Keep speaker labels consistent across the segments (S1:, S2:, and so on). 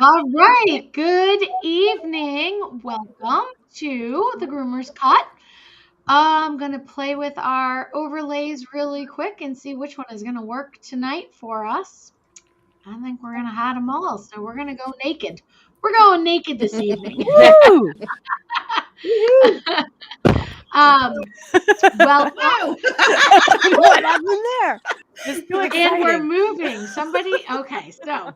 S1: All right. Good evening. Welcome to the Groomer's Cut. I'm going to play with our overlays really quick and see which one is going to work tonight for us. I think we're going to hide them all. So we're going to go naked. We're going naked this evening.
S2: Woo!
S1: Welcome.
S2: What happened there? It's too exciting.
S1: And we're moving. Okay, so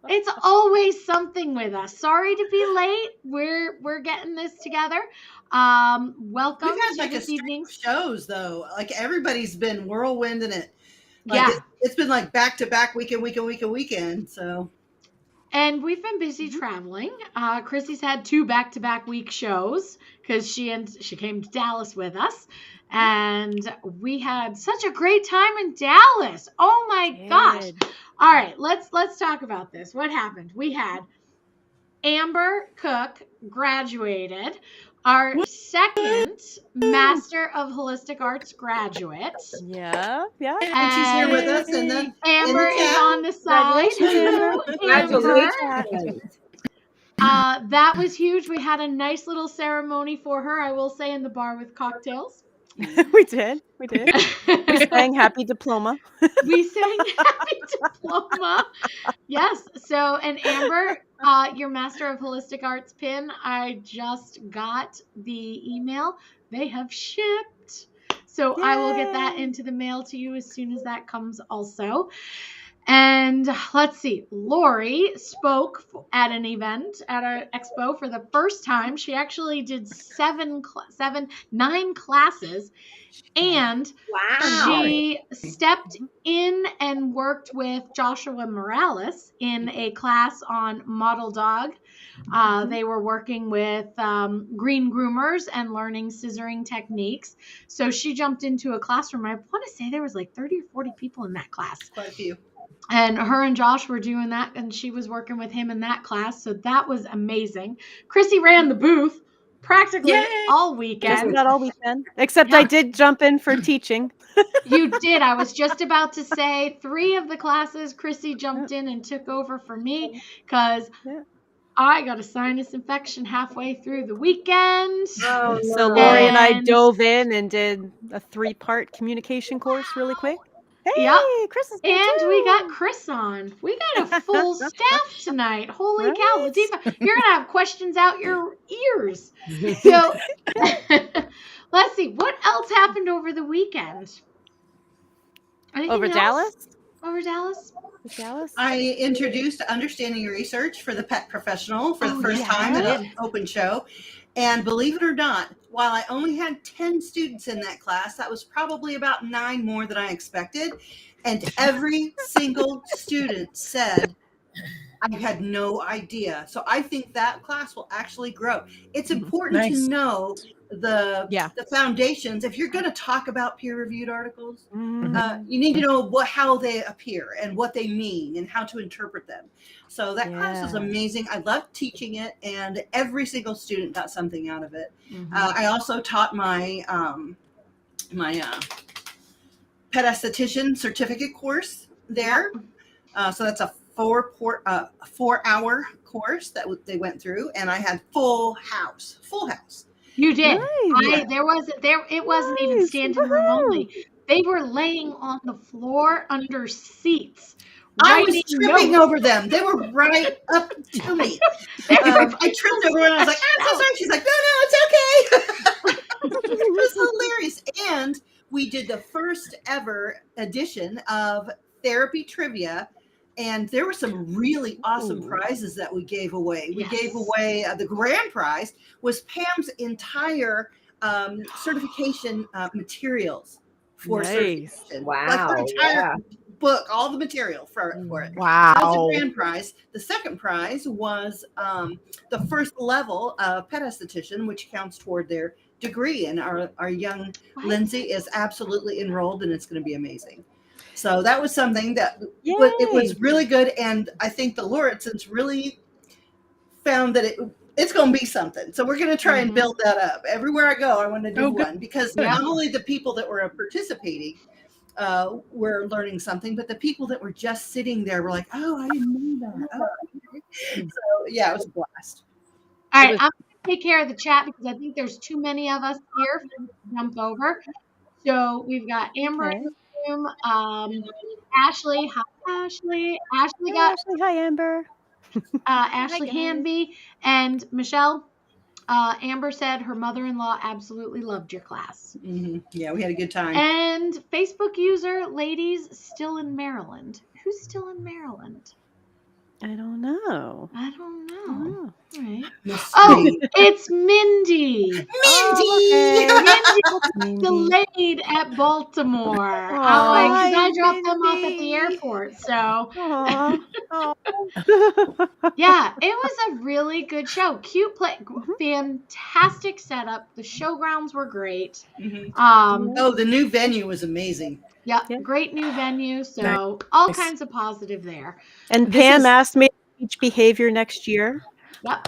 S1: it's always something with us. Sorry to be late. We're getting this together. Welcome
S3: We've had
S1: to
S3: like
S1: this evening's
S3: shows though. Like everybody's been whirlwinding it. Like
S1: yeah.
S3: it's been like back to back weekend. So
S1: And we've been busy traveling. Chrissy's had 2 back-to-back week shows because she came to Dallas with us. And we had such a great time in Dallas. Oh my gosh. All right, let's talk about this. What happened? We had Amber Cook graduated, our second Master of Holistic Arts graduate.
S2: Yeah.
S3: and she's here with us. And then
S1: Amber is on the side.
S2: Congratulations.
S1: That was huge. We had a nice little ceremony for her, I will say, in the bar with cocktails.
S2: We did. We sang Happy Diploma.
S1: We sang Happy Diploma. Yes. So, and Amber, your Master of Holistic Arts pin, I just got the email. They have shipped. So I will get that into the mail to you as soon as that comes also. And let's see, Lori spoke at an event at an expo for the first time. She actually did 9 classes, and she stepped in and worked with Joshua Morales in a class on model dog. They were working with green groomers and learning scissoring techniques. So she jumped into a classroom. I want to say there was like 30 or 40 people in that class.
S3: quite a few.
S1: And her and Josh were doing that, and she was working with him in that class. So that was amazing. Chrissy ran the booth practically all weekend.
S2: Just not all weekend. Except I did jump in for teaching.
S1: You did. I was just about to say 3 of the classes, Chrissy jumped in and took over for me because I got a sinus infection halfway through the weekend.
S2: Oh, so Lori and I dove in and did a 3-part communication course really quick. Hey, Chris is there
S1: and
S2: too.
S1: we got Chris on. We got a full staff tonight. Holy cow, Latifa, you're gonna have questions out your ears. So let's see, what else happened over the weekend?
S2: Over Dallas?
S1: Over Dallas?
S3: I introduced Understanding Research for the Pet Professional for the first time at an open show. And believe it or not, while I only had 10 students in that class, that was probably about 9 more than I expected. And every single student said, I had no idea. So I think that class will actually grow. It's important to know the foundations. If you're going to talk about peer-reviewed articles, you need to know how they appear and what they mean and how to interpret them. So that class was amazing. I loved teaching it, and every single student got something out of it. I also taught my pet esthetician certificate course there. So that's a 4-hour course that they went through, and I had full house.
S1: You did.
S2: Nice.
S1: It wasn't even standing room only. They were laying on the floor under seats.
S3: I was tripping over them. They were right up to me. I tripped over and I was like, I'm so sorry. She's like, no, it's okay. It was hilarious. And we did the first ever edition of Therapy Trivia. And there were some really awesome prizes that we gave away. We gave away the grand prize was Pam's entire certification materials for certification.
S4: Wow.
S3: Like her entire book, all the material for it.
S2: Wow.
S3: That was the grand prize. The second prize was the first level of pet esthetician, which counts toward their degree. And our young Lindsay is absolutely enrolled, and it's going to be amazing. So that was something that it was really good. And I think the Lauritons really found that it's going to be something. So we're going to try and build that up. Everywhere I go, I want to do one because not only the people that were participating, were learning something, but the people that were just sitting there were like, "Oh, I didn't know that." Oh, okay. So yeah, it was a blast.
S1: All right, I'm going to take care of the chat because I think there's too many of us here for me to jump over. So we've got Amber in the room, Ashley. Hi, Ashley. Ashley got
S2: Ashley, hi, Amber.
S1: Ashley Hanby and Michelle. Amber said her mother-in-law absolutely loved your class.
S3: Mm-hmm. Yeah, we had a good time.
S1: And Facebook user, ladies, still in Maryland. Who's still in Maryland?
S2: I don't know.
S1: I don't know. All right.
S3: Oh,
S1: it's Mindy.
S3: Mindy.
S1: Delayed at Baltimore. I'm like, because I dropped them off at the airport. So, yeah, it was a really good show. Cute play, fantastic setup. The showgrounds were great.
S3: The new venue was amazing.
S1: Yeah, great new venue. So all kinds of positive there.
S2: And Pam asked me to teach behavior next year.
S1: Yep.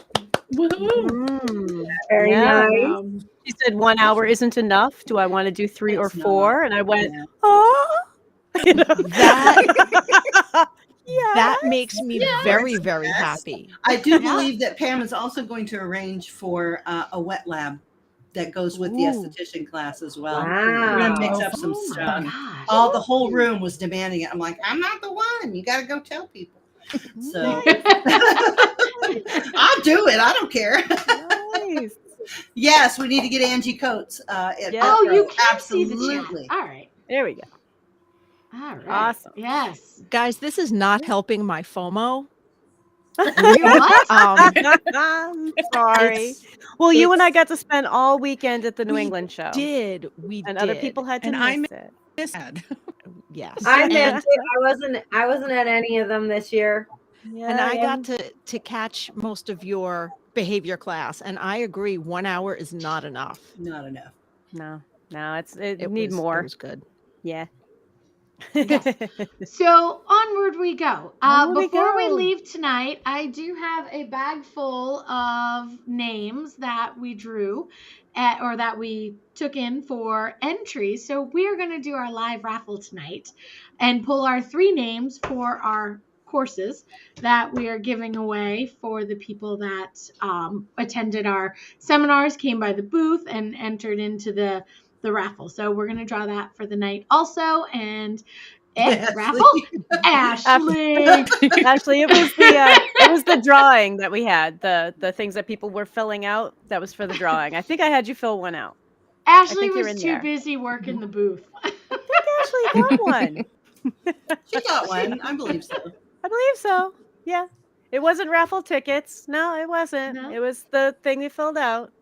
S4: Very nice.
S2: She said 1 hour isn't enough. Do I want to do 3 or 4? And I went,
S5: that makes me very, very happy.
S3: I do believe that Pam is also going to arrange for a wet lab that goes with the esthetician class as well.
S4: Wow.
S3: We're going to mix up some stuff. The whole room was demanding it. I'm like, I'm not the one. You got to go tell people. So I'll do it. I don't care.
S2: Nice.
S3: Yes, we need to get Angie Coates.
S1: You can
S3: absolutely.
S1: See the chat. All right.
S2: There we go.
S1: All right.
S2: Awesome.
S1: Yes.
S5: Guys, this is not helping my FOMO.
S1: What?
S2: I'm sorry. Well, you and I got to spend all weekend at the New England show.
S5: We did.
S2: Other people had to miss it.
S5: Yes.
S4: I missed it. I wasn't at any of them this year.
S2: Yeah,
S5: and I got to catch most of your behavior class, and I agree, 1 hour is not enough.
S3: Not enough.
S2: No, it need more.
S5: It was good.
S2: Yeah.
S1: Yes. So onward we go. Before we leave tonight, I do have a bag full of names that we drew or that we took in for entries. So we are going to do our live raffle tonight and pull our 3 names for our courses that we are giving away for the people that attended our seminars, came by the booth, and entered into the raffle. So we're going to draw that for the night also. And raffle, Ashley.
S2: Ashley, it was the drawing that we had, the things that people were filling out. That was for the drawing. I think I had you fill one out.
S1: Ashley was too busy working the booth.
S2: I think Ashley got one.
S3: She got one. I believe so.
S2: I believe so. Yeah. It wasn't raffle tickets. No, it wasn't. No. It was the thing we filled out.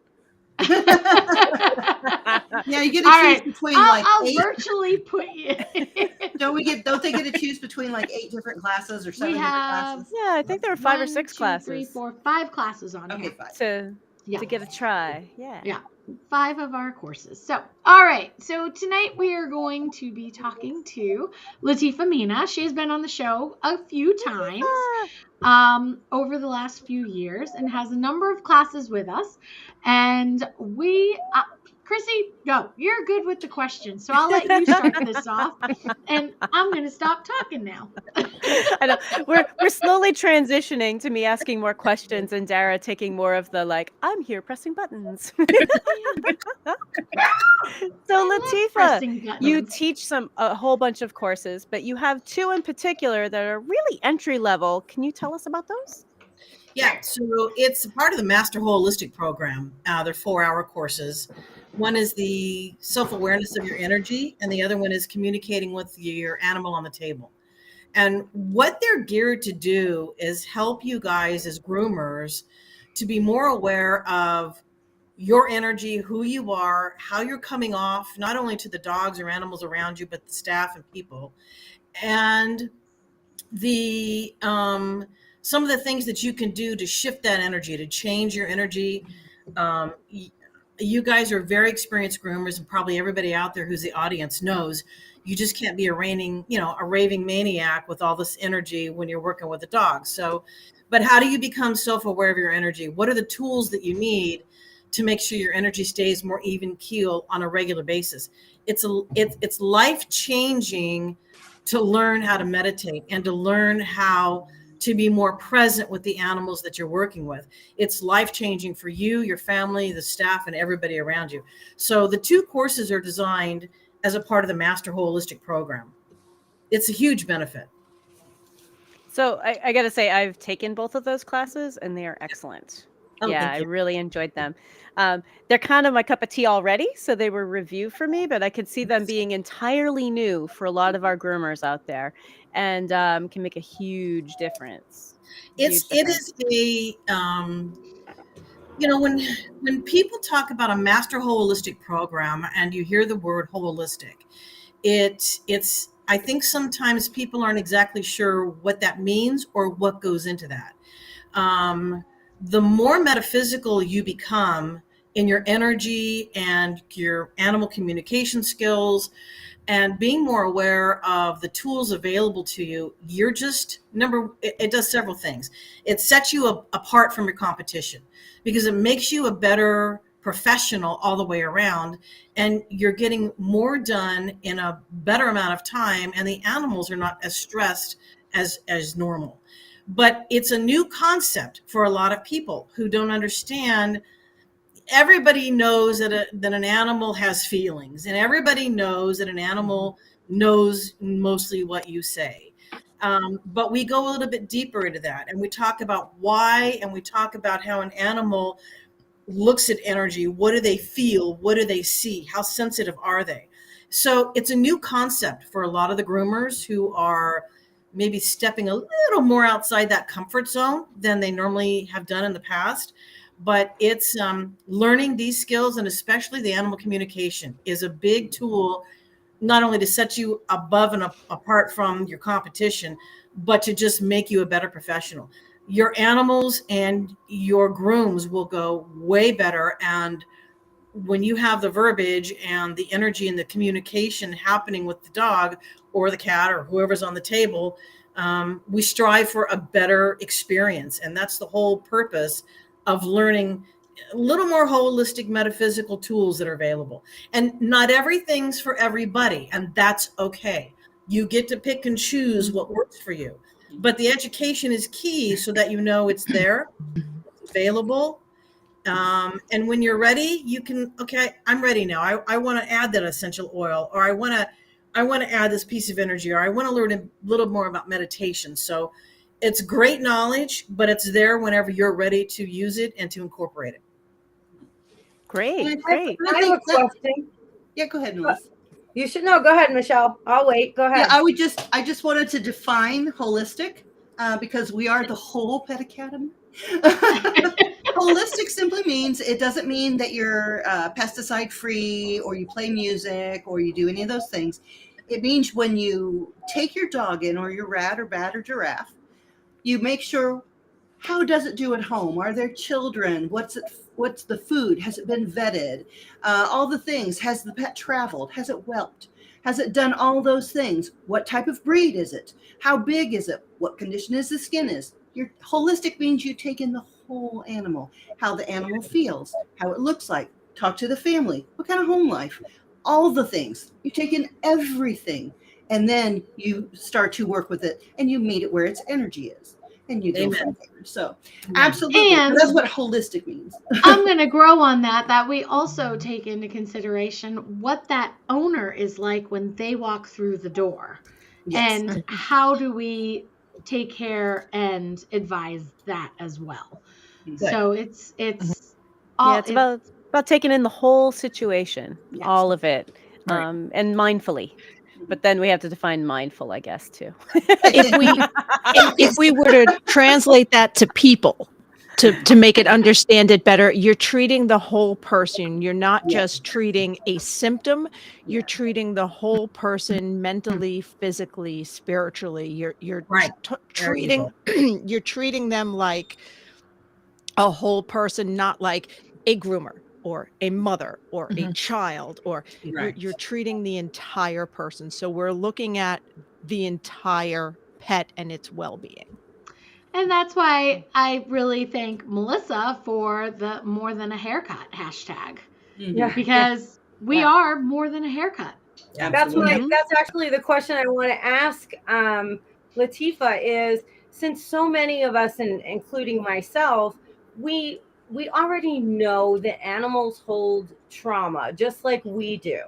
S3: Yeah, you get to choose between
S1: I'll virtually put you.
S3: Don't they get to choose between 8 different classes or 7 different classes?
S2: Yeah, I think there were 5 or 6 classes.
S1: 3, 4, 5 classes on here.
S3: 5.
S2: To get a try. Yeah.
S1: Yeah. 5 of our courses. So, all right. So tonight we are going to be talking to Latifa Meena. She has been on the show a few times over the last few years and has a number of classes with us. And we, Chrissy, go. You're good with the questions, so I'll let you start this off. And I'm going to stop talking now.
S2: I know. We're slowly transitioning to me asking more questions and Dara taking more of the I'm here pressing buttons. So Latifa, you teach a whole bunch of courses, but you have 2 in particular that are really entry level. Can you tell us about those?
S6: Yeah, so it's part of the Master Holistic program. They're 4-hour courses. One is the self-awareness of your energy, and the other one is communicating with your animal on the table. And what they're geared to do is help you guys as groomers to be more aware of your energy, who you are, how you're coming off, not only to the dogs or animals around you, but the staff and people. And the some of the things that you can do to shift that energy, to change your energy. You guys are very experienced groomers, and probably everybody out there who's the audience knows you just can't be a raving maniac with all this energy when you're working with a dog. So, but how do you become self-aware of your energy? What are the tools that you need to make sure your energy stays more even keel on a regular basis. It's life changing to learn how to meditate and to learn how to be more present with the animals that you're working with. It's life changing for you, your family, the staff, and everybody around you. So the 2 courses are designed as a part of the Master Holistic program. It's a huge benefit.
S2: So I got to say, I've taken both of those classes and they are excellent.
S6: Oh,
S2: Yeah,
S6: thank
S2: I
S6: you.
S2: really enjoyed them. They're kind of my cup of tea already, so they were review for me, but I could see them being entirely new for a lot of our groomers out there, and can make a huge difference. Huge
S6: It
S2: difference.
S6: is a when people talk about a Master Holistic program and you hear the word holistic, it's I think sometimes people aren't exactly sure what that means or what goes into that. The more metaphysical you become in your energy and your animal communication skills and being more aware of the tools available to you, you're just it does several things. It sets you apart from your competition because it makes you a better professional all the way around, and you're getting more done in a better amount of time, and the animals are not as stressed as normal. But it's a new concept for a lot of people who don't understand. Everybody knows that an animal has feelings, and everybody knows that an animal knows mostly what you say. But we go a little bit deeper into that, and we talk about why, and we talk about how an animal looks at energy. What do they feel? What do they see? How sensitive are they? So it's a new concept for a lot of the groomers who are maybe stepping a little more outside that comfort zone than they normally have done in the past. But it's learning these skills, and especially the animal communication is a big tool, not only to set you above and apart from your competition, but to just make you a better professional. Your animals and your grooms will go way better. And when you have the verbiage and the energy and the communication happening with the dog or the cat or whoever's on the table, we strive for a better experience. And that's the whole purpose of learning a little more holistic metaphysical tools that are available. And not everything's for everybody, and that's okay. You get to pick and choose what works for you. But the education is key so that you know it's there, it's available. And when you're ready, you can, okay, I'm ready now. I want to add that essential oil, or I want to add this piece of energy, or I want to learn a little more about meditation. So it's great knowledge, but it's there whenever you're ready to use it and to incorporate it.
S2: Great, great.
S4: I have a question.
S3: Yeah, go ahead, Melissa.
S4: You should know. Go ahead, Michelle. I'll wait. Go ahead.
S3: Yeah, I just wanted to define holistic because we are the whole Pet Academy. Holistic simply means, it doesn't mean that you're pesticide free or you play music or you do any of those things. It means when you take your dog in, or your rat or bat or giraffe, you make sure, how does it do at home? Are there children? What's the food? Has it been vetted? All the things. Has the pet traveled? Has it whelped? Has it done all those things? What type of breed is it? How big is it? What condition is the skin is? Your holistic means you take in the whole animal, how the animal feels, how it looks like, talk to the family, what kind of home life, all the things. You take in everything, and then you start to work with it, and you meet it where its energy is, and you go from there. So absolutely,
S1: And
S3: that's what holistic means.
S1: I'm going to grow on that we also take into consideration what that owner is like when they walk through the door.
S3: Yes.
S1: And how do we take care and advise that as well.
S3: Good.
S1: So it's
S2: all, yeah, it's about taking in the whole situation,
S1: yes.
S2: all of it,
S6: Right.
S2: and mindfully. But then we have to define mindful, I guess, too.
S5: If we were to translate that to people, to make it understand it better, you're treating the whole person. You're not just treating a symptom. You're treating the whole person mentally, physically, spiritually. You're
S6: Right.
S5: Treating you're treating them like a whole person, not like a groomer or a mother or a child, or you're treating the entire person. So we're looking at the entire pet and its well-being.
S1: And that's why I really thank Melissa for the more than a haircut hashtag,
S4: Yeah.
S1: because we
S2: Yeah.
S1: are more than a haircut.
S3: Absolutely.
S4: That's actually the question I want to ask Latifa is, since so many of us, and including myself, we already know that animals hold trauma just like we do.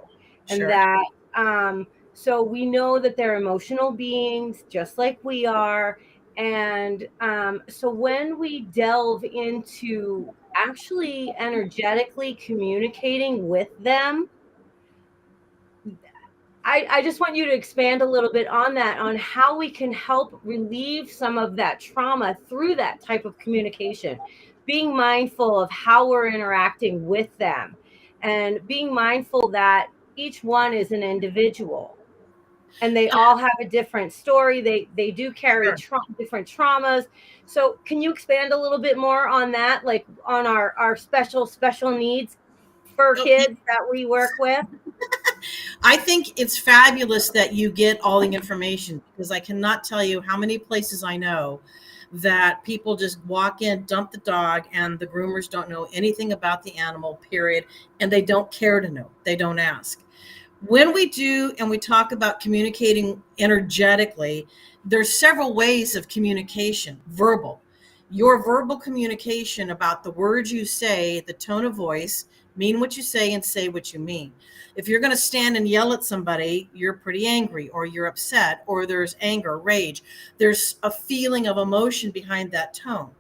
S4: And
S3: Sure.
S4: that so we know that they're emotional beings just like we are. And so when we delve into actually energetically communicating with them, I just want you to expand a little bit on that, on how we can help relieve some of that trauma through that type of communication, being mindful of how we're interacting with them, and being mindful that each one is an individual and they all have a different story. They do carry different traumas. So can you expand a little bit more on that, like on our special needs for kids that we work with?
S6: I think it's fabulous that you get all the information, because I cannot tell you how many places I know that people just walk in, dump the dog, and the groomers don't know anything about the animal, period. And they don't care to know. They don't ask. When we do, and we talk about communicating energetically, there's several ways of communication. Verbal. Your verbal communication about the words you say, the tone of voice, mean what you say and say what you mean. If you're going to stand and yell at somebody, you're pretty angry, or you're upset, or there's anger, rage. There's a feeling of emotion behind that tone.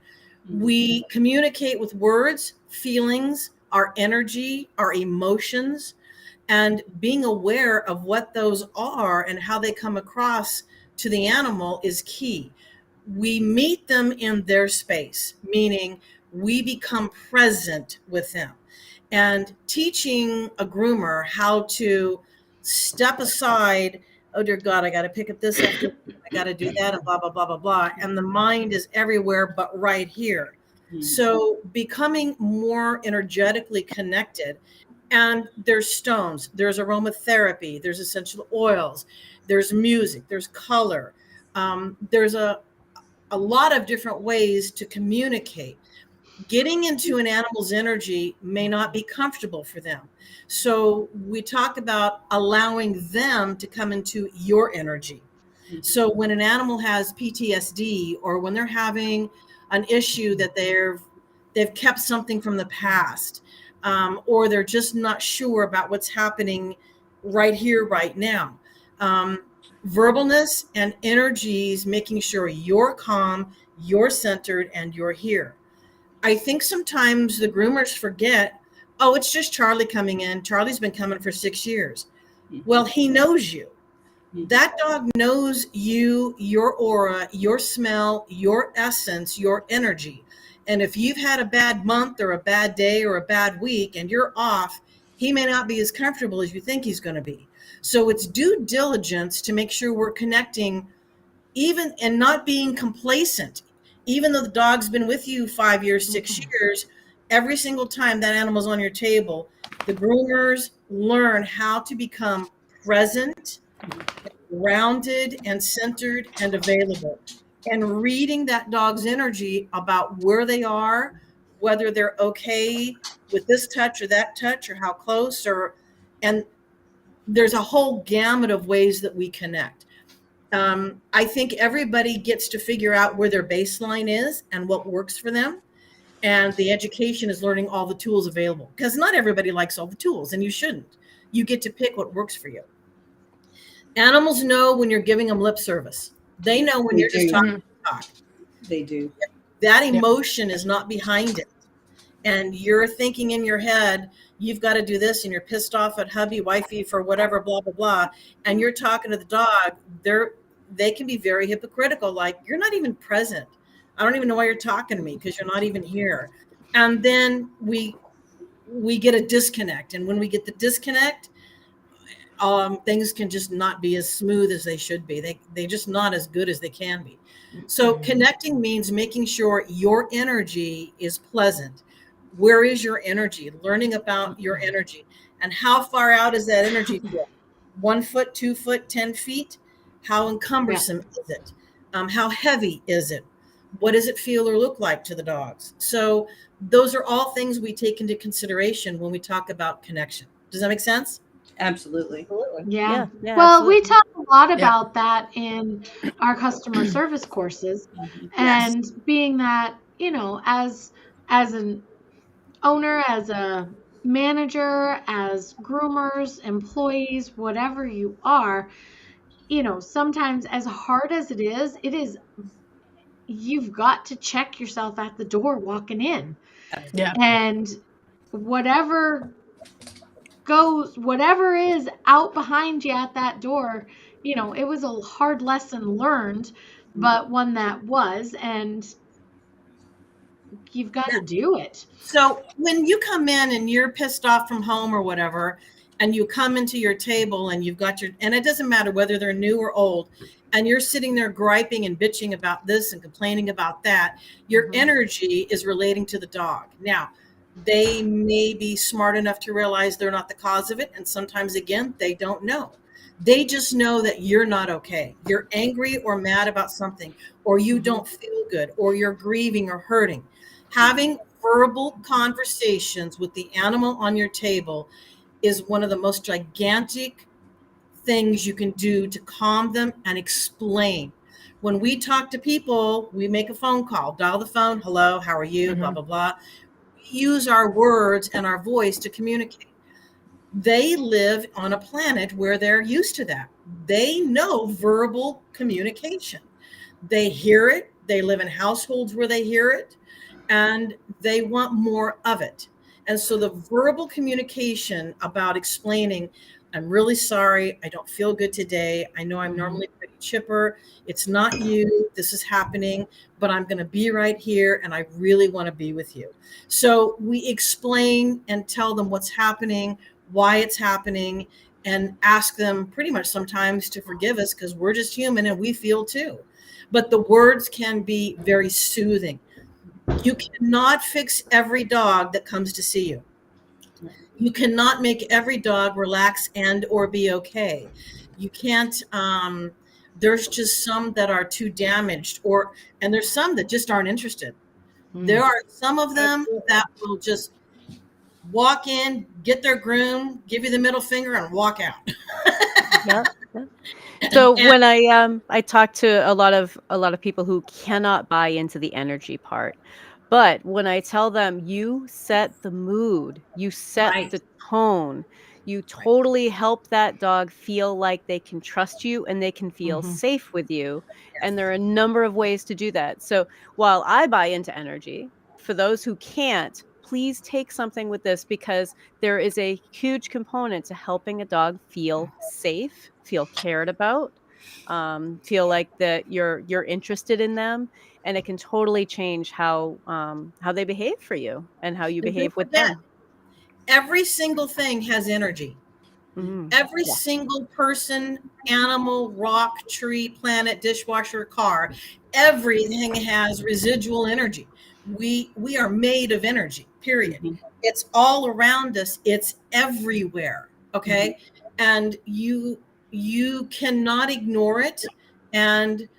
S6: We communicate with words, feelings, our energy, our emotions, and being aware of what those are and how they come across to the animal is key. We meet them in their space, meaning we become present with them. And teaching a groomer how to step aside, oh dear God, I got to pick up this after, I got to do that, and blah, blah, blah, blah, blah. And the mind is everywhere but right here. So becoming more energetically connected. And there's stones, there's aromatherapy, there's essential oils, there's music, there's color. There's a lot of different ways to communicate. Getting into an animal's energy may not be comfortable for them. So we talk about allowing them to come into your energy. So when an animal has PTSD, or when they're having an issue that they've kept something from the past, or they're just not sure about what's happening right here, right now. Verbalness and energies, making sure you're calm, you're centered, and you're here. I think sometimes the groomers forget, oh, it's just Charlie coming in. Charlie's been coming for 6 years. Well, he knows you. That dog knows you, your aura, your smell, your essence, your energy. And if you've had a bad month or a bad day or a bad week and you're off, he may not be as comfortable as you think he's going to be. So it's due diligence to make sure we're connecting, even, and not being complacent. Even though the dog's been with you 5 years, 6 years, every single time that animal's on your table, the groomers learn how to become present, grounded, and centered, and available. And reading that dog's energy about where they are, whether they're okay with this touch or that touch, or how close, and there's a whole gamut of ways that we connect. I think everybody gets to figure out where their baseline is and what works for them. And the education is learning all the tools available, because not everybody likes all the tools, and you shouldn't. You get to pick what works for you. Animals know when you're giving them lip service. They know when you're just talking to talk.
S3: They do.
S6: That emotion is not behind it. And you're thinking in your head, you've got to do this, and you're pissed off at hubby, wifey for whatever, blah, blah, blah. And you're talking to the dog. They can be very hypocritical, like, you're not even present. I don't even know why you're talking to me, because you're not even here. And then we get a disconnect. And when we get the disconnect, things can just not be as smooth as they should be. They just not as good as they can be. So connecting means making sure your energy is pleasant. Where is your energy? Learning about your energy, and how far out is that energy feel? 1 foot, 2 foot, 10 feet? How encumbersome is it? How heavy is it? What does it feel or look like to the dogs? So those are all things we take into consideration when we talk about connection. Does that make sense?
S3: Absolutely.
S4: Absolutely.
S1: Yeah.
S2: Yeah,
S1: Well, we
S2: absolutely.
S1: talk a lot
S6: Yeah.
S1: about that in our customer service courses.
S6: Yes.
S1: And being that, as an owner, as a manager, as groomers, employees, whatever you are, sometimes as hard as it is, you've got to check yourself at the door walking in.
S5: Yeah.
S1: And whatever whatever is out behind you at that door, it was a hard lesson learned, but one that was, and you've got to do it.
S6: So when you come in and you're pissed off from home or whatever, and you come into your table and you've got and it doesn't matter whether they're new or old, and you're sitting there griping and bitching about this and complaining about that, your energy is relating to the dog. Now, they may be smart enough to realize they're not the cause of it. And sometimes, again, they don't know. They just know that you're not okay. You're angry or mad about something, or you don't feel good, or you're grieving or hurting. Having verbal conversations with the animal on your table is one of the most gigantic things you can do to calm them and explain. When we talk to people, we make a phone call, dial the phone, hello, how are you, blah, blah, blah. We use our words and our voice to communicate. They live on a planet where they're used to that. They know verbal communication. They hear it. They live in households where they hear it, and they want more of it. And so the verbal communication about explaining, I'm really sorry, I don't feel good today. I know I'm normally pretty chipper. It's not you. This is happening, but I'm going to be right here and I really want to be with you. So we explain and tell them what's happening, why it's happening, and ask them pretty much sometimes to forgive us because we're just human and we feel too. But the words can be very soothing. You cannot fix every dog that comes to see you. You cannot make every dog relax and or be okay. You can't. There's just some that are too damaged, and there's some that just aren't interested. There are some of them that will just walk in, get their groom, give you the middle finger, and walk out.
S2: Yeah. So
S6: And
S2: when I talk to a lot of people who cannot buy into the energy part, but when I tell them you set the mood, you set
S6: right,
S2: the tone, you
S6: right.
S2: totally help that dog feel like they can trust you and they can feel safe with you. And there are a number of ways to do that. So while I buy into energy, for those who can't, please take something with this because there is a huge component to helping a dog feel safe, feel cared about, feel like that you're interested in them, and it can totally change how they behave for you and how you
S6: And don't
S2: behave with
S6: forget,
S2: them.
S6: every single thing has energy. Every
S2: Yeah.
S6: single person, animal, rock, tree, planet, dishwasher, car, everything has residual energy. We are made of energy, period. It's all around us. It's everywhere. Okay. And you cannot ignore it. And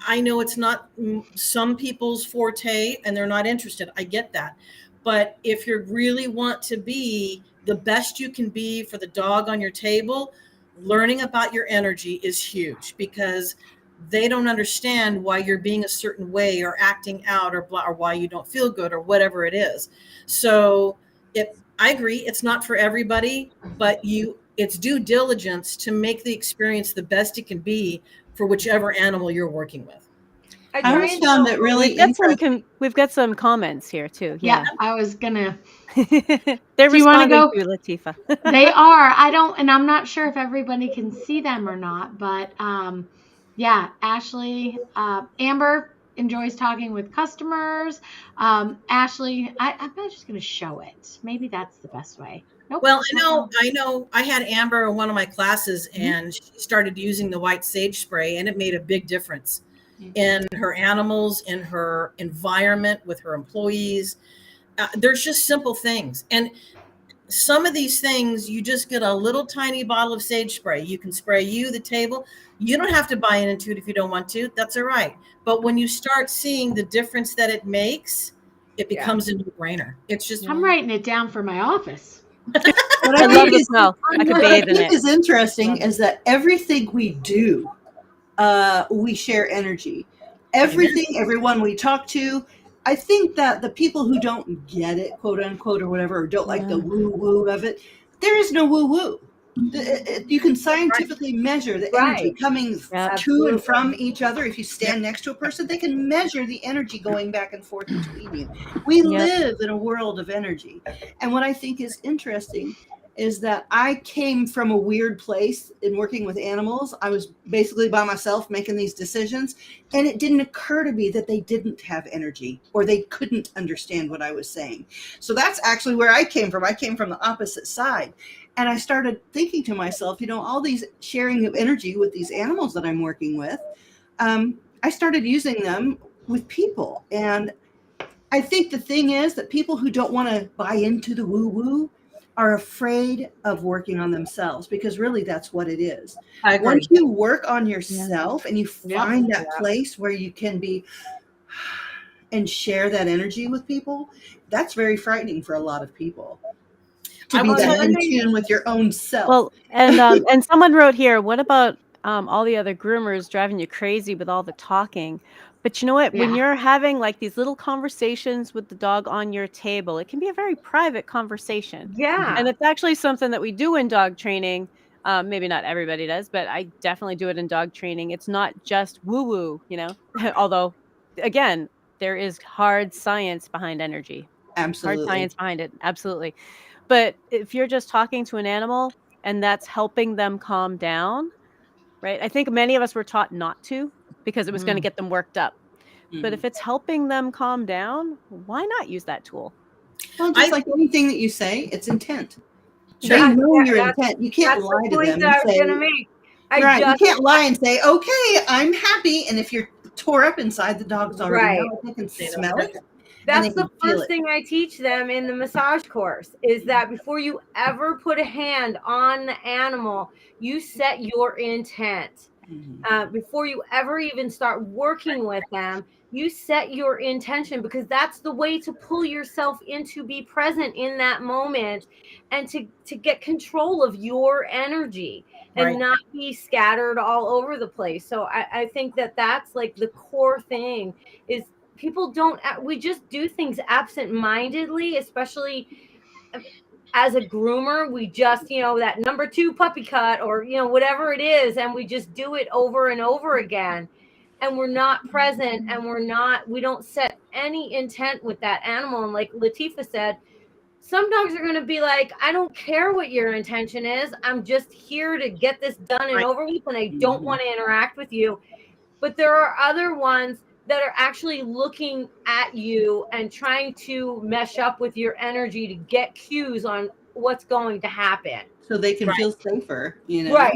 S6: I know it's not some people's forte and they're not interested. I get that. But if you really want to be the best you can be for the dog on your table, learning about your energy is huge because they don't understand why you're being a certain way or acting out or blah, or why you don't feel good or whatever it is. So I agree, it's not for everybody, but it's due diligence to make the experience the best it can be for whichever animal you're working with.
S4: I
S3: I
S4: try
S3: always
S4: and
S3: found
S4: tell
S3: it
S2: Well,
S3: really
S2: we've got
S3: interesting.
S2: some comments here too.
S1: Yeah,
S2: Yeah.
S1: I was gonna.
S2: They're
S1: Do you want to
S2: responding
S1: go?
S2: to you, Latifa.
S1: They are. I don't, and I'm not sure if everybody can see them or not, but yeah, Ashley, Amber enjoys talking with customers. Ashley, I'm not just gonna show it. Maybe that's the best way. Nope.
S6: Well,
S1: Not gonna.
S6: I know I had Amber in one of my classes
S1: Mhm.
S6: and she started using the white sage spray and it made a big difference
S1: Mhm.
S6: in her animals, in her environment with her employees. There's just simple things. And some of these things, you just get a little tiny bottle of sage spray. You can spray you, the table. You don't have to buy into it if you don't want to. That's all right. But when you start seeing the difference that it makes, it becomes a no-brainer. It's just
S1: I'm writing it down for my office.
S3: What
S2: I love
S3: think
S2: the
S3: is-
S2: smell. I could
S3: what
S2: bathe in it.
S3: is interesting is that everything we do, we share energy. Everything, everyone we talk to. I think that the people who don't get it, quote unquote, or whatever, or don't like the woo woo of it, there is no woo woo. You can scientifically measure the energy
S4: Right.
S3: coming
S2: Yep.
S3: to and from each other. If you stand next to a person, they can measure the energy going back and forth between you. We
S2: Yep.
S3: live in a world of energy. And what I think is interesting is that I came from a weird place in working with animals. I was basically by myself making these decisions, and it didn't occur to me that they didn't have energy or they couldn't understand what I was saying. So that's actually where I came from. I came from the opposite side. And I started thinking to myself, all these sharing of energy with these animals that I'm working with, I started using them with people. And I think the thing is that people who don't want to buy into the woo woo are afraid of working on themselves, because really that's what it is.
S6: I agree.
S3: Once you work on yourself and you
S1: Yeah.
S3: find that place where you can be and share that energy with people, that's very frightening for a lot of people. To
S6: I
S3: be
S6: will
S3: that
S6: tell
S3: in
S6: you-
S3: tune with your own self.
S2: Well, and someone wrote here, what about all the other groomers driving you crazy with all the talking? But you know what? When
S1: Yeah.
S2: you're having like these little conversations with the dog on your table, it can be a very private conversation.
S4: Yeah.
S2: And it's actually something that we do in dog training. Maybe not everybody does, but I definitely do it in dog training. It's not just woo woo, although, again, there is hard science behind energy, hard
S3: Absolutely.
S2: science behind it. Absolutely. But if you're just talking to an animal and that's helping them calm down, right? I think many of us were taught not to because it was going to get them worked up. But
S3: Mhm.
S2: if it's helping them calm down, why not use that tool?
S3: Well, just like anything that you say, it's intent.
S6: Sure.
S3: They know your
S4: That's-
S3: intent. You can't
S4: That's
S3: lie
S4: the
S3: to
S4: point
S3: them
S4: that
S3: and
S4: I was
S3: say,
S4: going to make.
S3: right, you
S4: just
S3: can't lie and say, okay, I'm happy. And if you're tore up inside, the dogs already
S4: Right.
S3: know it. They can smell it.
S4: That's
S3: they
S4: the
S3: can feel
S4: first
S3: it.
S4: thing I teach them in the massage course, is that before you ever put a hand on the animal, you set your intent. Before you ever even start working with them, you set your intention, because that's the way to pull yourself into be present in that moment and to get control of your energy and
S6: Right.
S4: not be scattered all over the place. So I think that that's like the core thing, is people don't, we just do things absent-mindedly, especially as a groomer. We just, that number 2 puppy cut, or, whatever it is, and we just do it over and over again. And we're not present, and we don't set any intent with that animal. And like Latifa said, some dogs are going to be like, I don't care what your intention is. I'm just here to get this done and
S6: Right.
S4: over with, and I don't want to interact with you. But there are other ones that are actually looking at you and trying to mesh up with your energy to get cues on what's going to happen.
S3: So they can
S6: Right.
S3: feel safer,
S4: Right.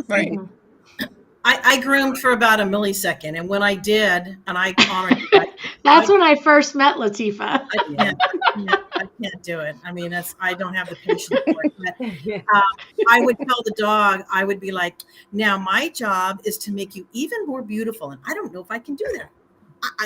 S6: Right. I groomed for about a millisecond, and when I did, and I honored,
S1: That's when I first met Latifa.
S6: I can't do it. I mean, I don't have the patience for it. But, I would tell the dog, I would be like, now my job is to make you even more beautiful, and I don't know if I can do that.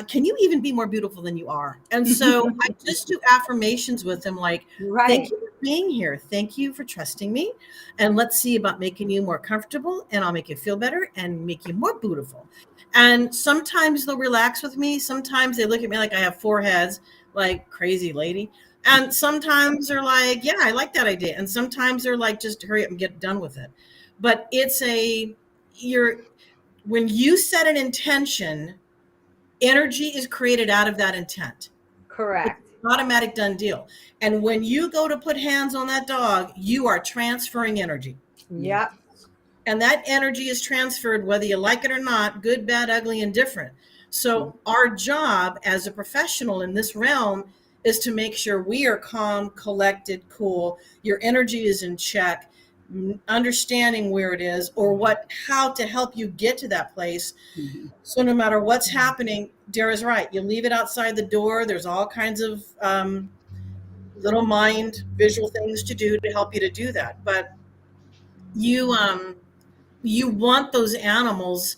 S6: Can you even be more beautiful than you are? And so I just do affirmations with them, like, thank you for being here. Thank you for trusting me. And let's see about making you more comfortable, and I'll make you feel better and make you more beautiful. And sometimes they'll relax with me. Sometimes they look at me like I have 4 heads, like crazy lady. And sometimes they're like, yeah, I like that idea. And sometimes they're like, just hurry up and get done with it. But when you set an intention, energy is created out of that intent.
S4: Correct.
S6: It's an automatic done deal. And when you go to put hands on that dog, you are transferring energy.
S4: Yep.
S6: And that energy is transferred whether you like it or not, good, bad, ugly, indifferent. So our job as a professional in this realm is to make sure we are calm, collected, cool. Your energy is in check, understanding where it is or how to help you get to that place. So no matter what's happening, Dara's right. You leave it outside the door. There's all kinds of little mind visual things to do to help you to do that. But you want those animals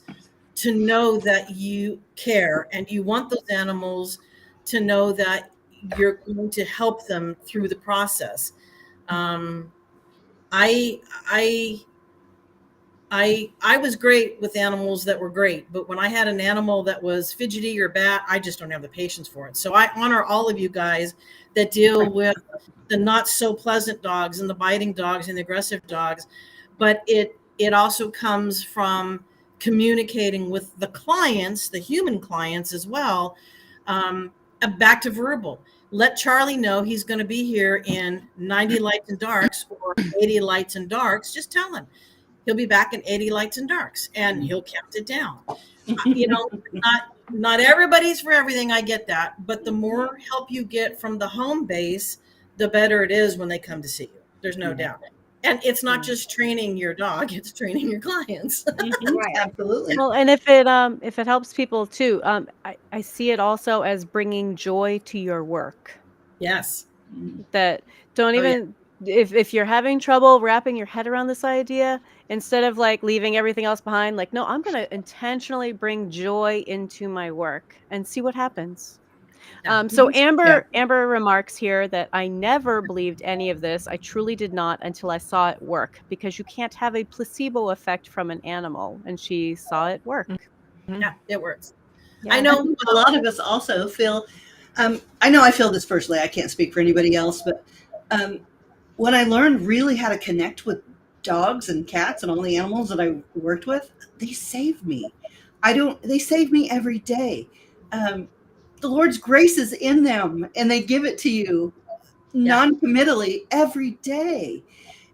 S6: to know that you care, and you want those animals to know that you're going to help them through the process. Um, I I I was great with animals that were great, but when I had an animal that was fidgety or bad, I just don't have the patience for it. So I honor all of you guys that deal with the not so pleasant dogs and the biting dogs and the aggressive dogs, but it also comes from communicating with the clients, the human clients as well. Back to verbal. Let Charlie know he's going to be here in 90 lights and darks or 80 lights and darks. Just tell him he'll be back in 80 lights and darks, and he'll count it down. You know, not everybody's for everything. I get that, but the more help you get from the home base, the better it is when they come to see you. There's no doubt. And it's not just training your dog; it's training your clients.
S4: Right.
S3: Absolutely.
S2: Well, and if it helps people too, I see it also as bringing joy to your work.
S6: Yes.
S2: That don't
S6: Oh, yeah.
S2: even if you're having trouble wrapping your head around this idea, instead of like leaving everything else behind, like, no, I'm going to intentionally bring joy into my work and see what happens.
S6: Yeah.
S2: So
S5: Yeah.
S2: Amber remarks here that I never believed any of this. I truly did not until I saw it work, because you can't have a placebo effect from an animal, and she saw it work.
S6: Yeah, it works.
S2: Yeah.
S6: I
S3: I
S6: know.
S3: think a lot of us also feel, I know I feel this personally, I can't speak for anybody else, but when I learned really how to connect with dogs and cats and all the animals that I worked with, they saved me. They save me every day. Um, the Lord's grace is in them, and they give it to you non-committally every day.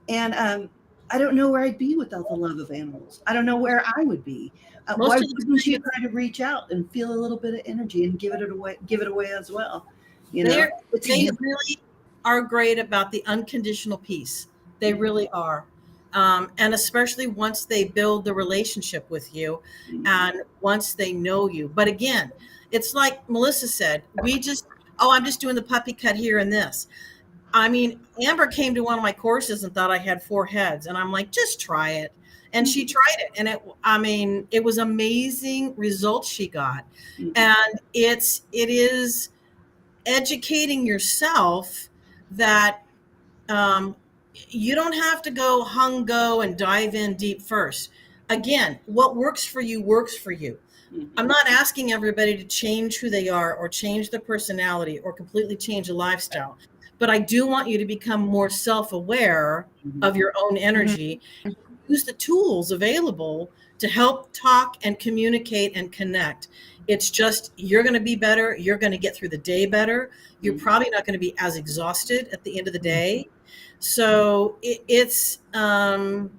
S3: And I don't know where I'd be without the love of animals. I don't know where I would be.
S6: Most
S3: Why
S6: of the
S3: wouldn't you try to reach out and feel a little bit of energy and give it away? Give it away as well. You know,
S6: They really are great about the unconditional peace. They really are. And especially once they build the relationship with you and once they know you. But again, it's like Melissa said, I'm just doing the puppy cut here and this. I mean, Amber came to one of my courses and thought I had 4 heads. And I'm like, just try it. And she tried it. And it was amazing results she got. And it is educating yourself that you don't have to go go and dive in deep first. Again, what works for you works for you. I'm not asking everybody to change who they are or change their personality or completely change a lifestyle, but I do want you to become more self-aware of your own energy. Use the tools available to help talk and communicate and connect. It's just, you're going to be better. You're going to get through the day better. You're probably not going to be as exhausted at the end of the day. So it's a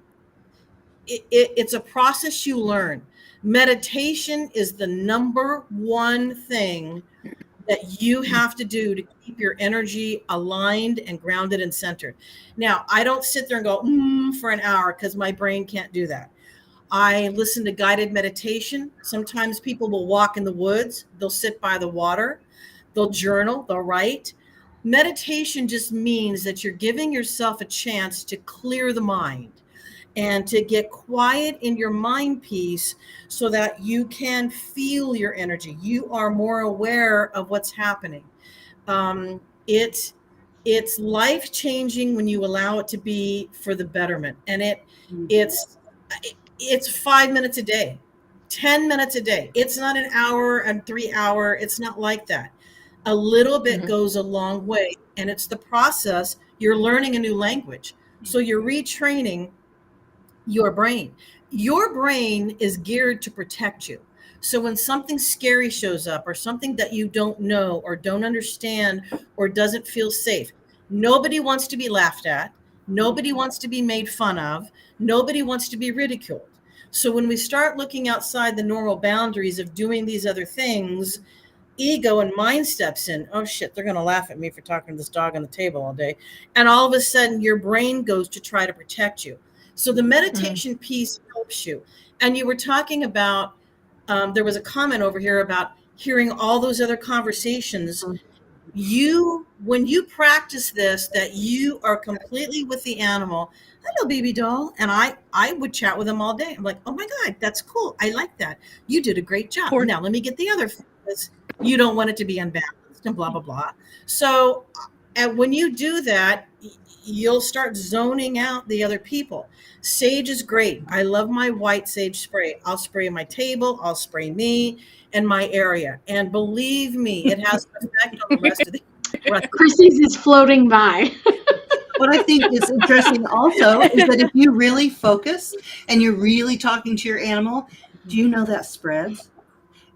S6: process you learn. Meditation is the number one thing that you have to do to keep your energy aligned and grounded and centered. Now, I don't sit there and go for an hour, because my brain can't do that. I listen to guided meditation. Sometimes people will walk in the woods, they'll sit by the water, they'll journal, they'll write. Meditation just means that you're giving yourself a chance to clear the mind and to get quiet in your mind piece so that you can feel your energy. You are more aware of what's happening. It's life changing when you allow it to be for the betterment. And it's 5 minutes a day, 10 minutes a day. It's not an hour and 3 hour. It's not like that. A little bit goes a long way, and it's the process. You're learning a new language. So you're retraining your brain. Your brain is geared to protect you. So when something scary shows up, or something that you don't know or don't understand or doesn't feel safe, nobody wants to be laughed at. Nobody wants to be made fun of. Nobody wants to be ridiculed. So when we start looking outside the normal boundaries of doing these other things, ego and mind steps in. Oh shit, they're going to laugh at me for talking to this dog on the table all day. And all of a sudden your brain goes to try to protect you. So the meditation piece helps you. And you were talking about, there was a comment over here about hearing all those other conversations. when you practice this, that you are completely with the animal. Hello, baby doll. And I would chat with them all day. I'm like, oh my God, that's cool. I like that. You did a great job. Now let me get the other because you don't want it to be unbalanced and blah, blah, blah. So, and when you do that, you'll start zoning out the other people. Sage is great. I love my white sage spray. I'll spray my table, I'll spray me and my area. And believe me, it has an effect on the rest of the
S1: Chrissy's is floating by.
S3: What I think is interesting also is that if you really focus and you're really talking to your animal, do you know that spreads?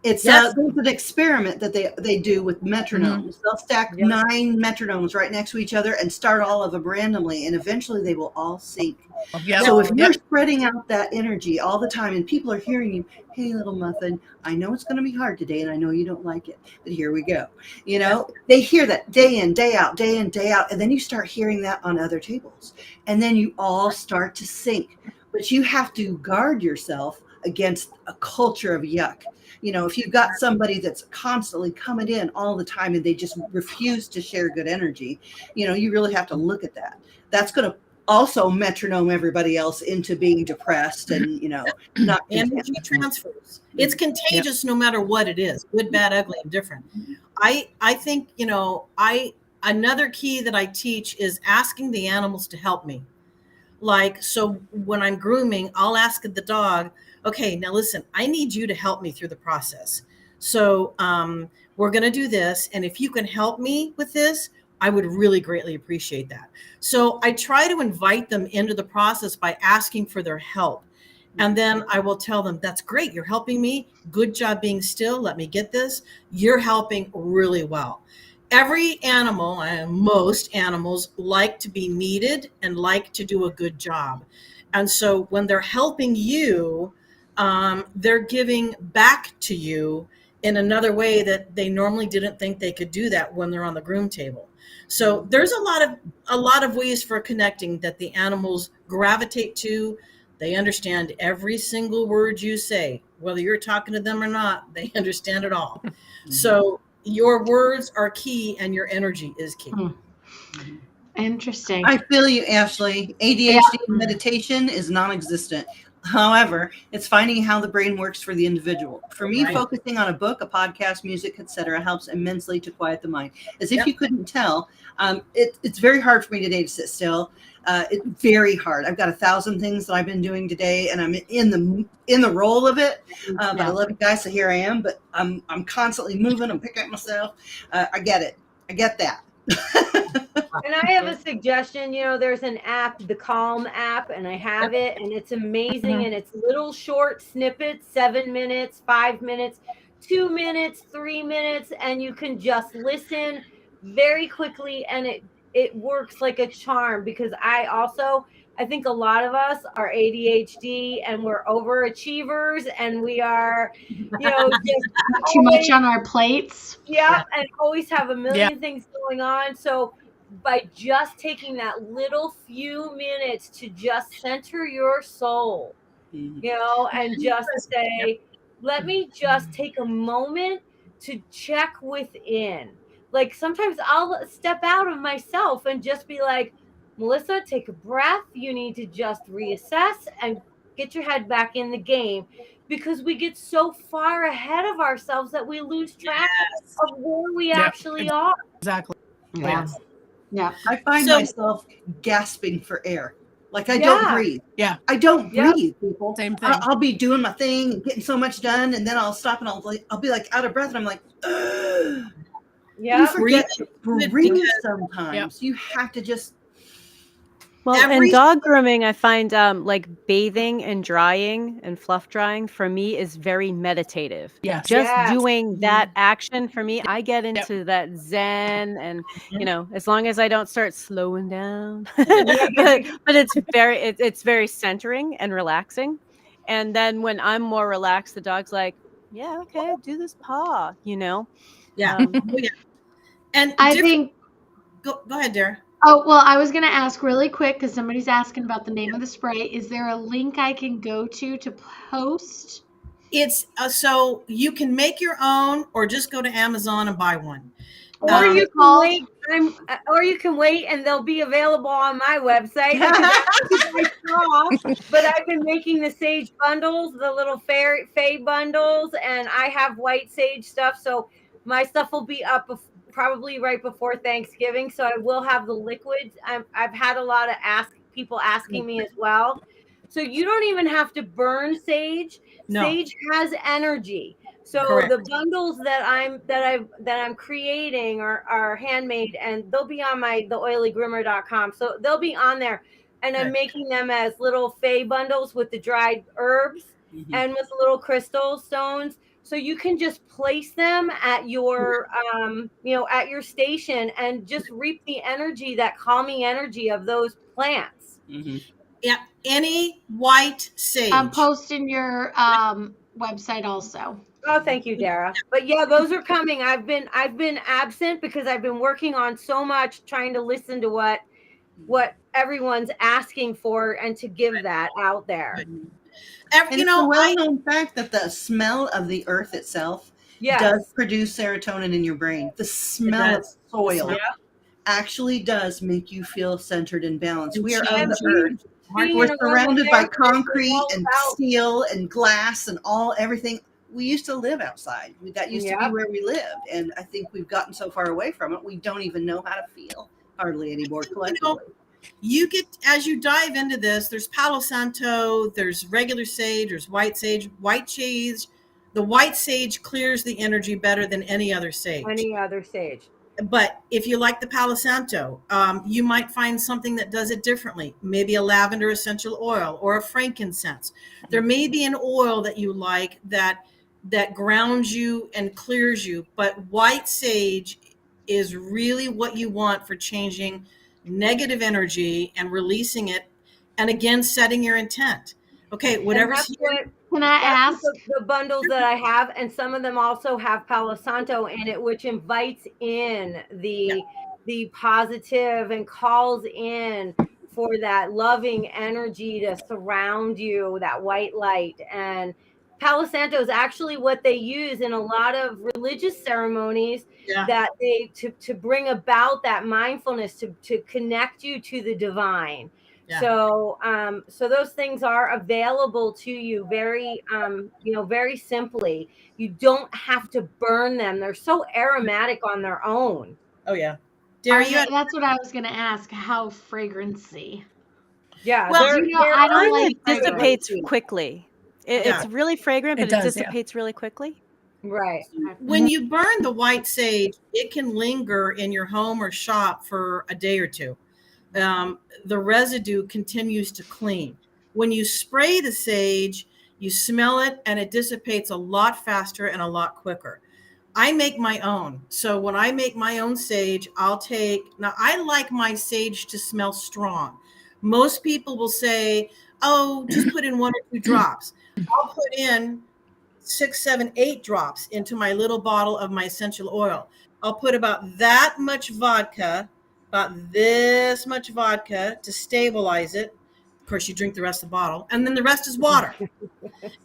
S3: It's
S6: Yes.
S3: there's an experiment that they do with metronomes. They'll stack 9 metronomes right next to each other and start all of them randomly, and eventually they will all sync. So if you're spreading out that energy all the time and people are hearing you, hey, little muffin, I know it's going to be hard today and I know you don't like it, but here we go. You know, they hear that day in, day out, day in, day out. And then you start hearing that on other tables. And then you all start to sync. But you have to guard yourself against a culture of yuck. You know, if you've got somebody that's constantly coming in all the time and they just refuse to share good energy, you know, you really have to look at that. That's going to also metronome everybody else into being depressed and, you know, not
S6: energy transfers. It's contagious no matter what it is, good, bad, ugly, and different. I think, you know, another key that I teach is asking the animals to help me. Like, so when I'm grooming, I'll ask the dog, okay, now listen, I need you to help me through the process. So we're going to do this. And if you can help me with this, I would really greatly appreciate that. So I try to invite them into the process by asking for their help. And then I will tell them, that's great. You're helping me. Good job being still. Let me get this. You're helping really well. Every animal, and most animals, like to be needed and like to do a good job. And so when they're helping you, they're giving back to you in another way that they normally didn't think they could do that when they're on the groom table. So there's a lot of ways for connecting that the animals gravitate to. They understand every single word you say, whether you're talking to them or not, they understand it all. So your words are key and your energy is key.
S1: Interesting.
S3: I feel you, Ashley. ADHD meditation is non-existent. However, it's finding how the brain works for the individual. For me, focusing on a book, a podcast, music, etc., helps immensely to quiet the mind. As if you couldn't tell, it's very hard for me today to sit still. It's very hard. I've got 1,000 things that I've been doing today, and I'm in the role of it. But I love you guys, so here I am. But I'm constantly moving. I'm picking up myself. I get it. I get that.
S4: And I have a suggestion. You know, there's an app, the Calm app, and I have it, and it's amazing. And it's little short snippets, 7 minutes, 5 minutes, 2 minutes, 3 minutes, and you can just listen very quickly, and it works like a charm. Because I think a lot of us are ADHD and we're overachievers, and we are, you know, just
S1: too much on our plates.
S4: And always have a million things going on. So by just taking that little few minutes to just center your soul, you know, and just say, let me just take a moment to check within. Like sometimes I'll step out of myself and just be like, Melissa, take a breath. You need to just reassess and get your head back in the game, because we get so far ahead of ourselves that we lose track of where we actually are.
S7: Exactly.
S1: Yeah.
S3: I find myself gasping for air. Like I don't breathe.
S7: Yeah.
S3: I don't breathe, people.
S7: Same thing.
S3: I'll be doing my thing and getting so much done, and then I'll stop and I'll be like out of breath, and I'm like, ugh. You forget to breathe sometimes. You have to just.
S2: Well, in dog grooming, I find like bathing and drying and fluff drying for me is very meditative.
S7: Yes.
S2: Just doing that action for me, I get into that zen, and you know, as long as I don't start slowing down, but it's very centering and relaxing. And then when I'm more relaxed, the dog's like, yeah, okay, do this paw, you know.
S6: And
S1: I think.
S6: Go ahead, Dara.
S1: Oh, well, I was going to ask really quick, because somebody's asking about the name of the spray. Is there a link I can go to post?
S6: It's so you can make your own or just go to Amazon and buy one.
S4: Or
S1: What's
S4: you
S1: it
S4: can
S1: called?
S4: wait. Or you can wait, and they'll be available on my website. Because I saw, but I've been making the sage bundles, the little fay bundles, and I have white sage stuff. So my stuff will be up probably right before Thanksgiving. So I will have the liquids. I've had a lot of people asking me as well. So you don't even have to burn sage.
S6: No.
S4: Sage has energy. So
S6: Correct.
S4: the bundles that I'm creating are handmade, and they'll be on my theoilygroomer.com. So they'll be on there, and I'm
S6: Good.
S4: making them as little fay bundles with the dried herbs and with little crystal stones. So you can just place them at your at your station and just reap the energy, that calming energy of those plants.
S6: Yeah, any white sage.
S1: I'm posting your website also.
S4: Oh, thank you, Dara. But yeah, those are coming. I've been absent because I've been working on so much, trying to listen to what everyone's asking for and to give that out there.
S3: And it's a well-known fact that the smell of the earth itself does produce serotonin in your brain. The smell of soil actually does make you feel centered and balanced. We are of the earth. We're surrounded by concrete and steel and glass and everything. We used to live outside. That used to be where we lived. And I think we've gotten so far away from it, we don't even know how to feel hardly anymore collectively.
S6: You get, as you dive into this, there's Palo Santo, there's regular sage, there's white sage. The white sage clears the energy better than any other sage. But if you like the Palo Santo, you might find something that does it differently. Maybe a lavender essential oil or a frankincense. There may be an oil that you like that grounds you and clears you. But white sage is really what you want for changing negative energy and releasing it. And again, setting your intent. Okay, whatever's here.
S1: Can I ask?
S4: The bundles that I have, and some of them also have Palo Santo in it, which invites in the positive and calls in for that loving energy to surround you, that white light. And Palo Santo is actually what they use in a lot of religious ceremonies that they to bring about that mindfulness, to connect you to the divine. So those things are available to you very very simply. You don't have to burn them. They're so aromatic on their own.
S6: Oh yeah.
S1: That's what I was going to ask. How fragrancy?
S4: Yeah.
S2: Well,
S1: I don't like
S2: it dissipates quickly. It's really fragrant, but it dissipates really quickly.
S4: Right.
S6: When you burn the white sage, it can linger in your home or shop for a day or two. The residue continues to clean. When you spray the sage, you smell it and it dissipates a lot faster and a lot quicker. I make my own. So when I make my own sage, I like my sage to smell strong. Most people will say, oh, just put in 1 or 2 drops. I'll put in 6, 7, 8 drops into my little bottle of my essential oil. I'll put about that much vodka, about this much vodka to stabilize it. Of course, you drink the rest of the bottle, and then the rest is water.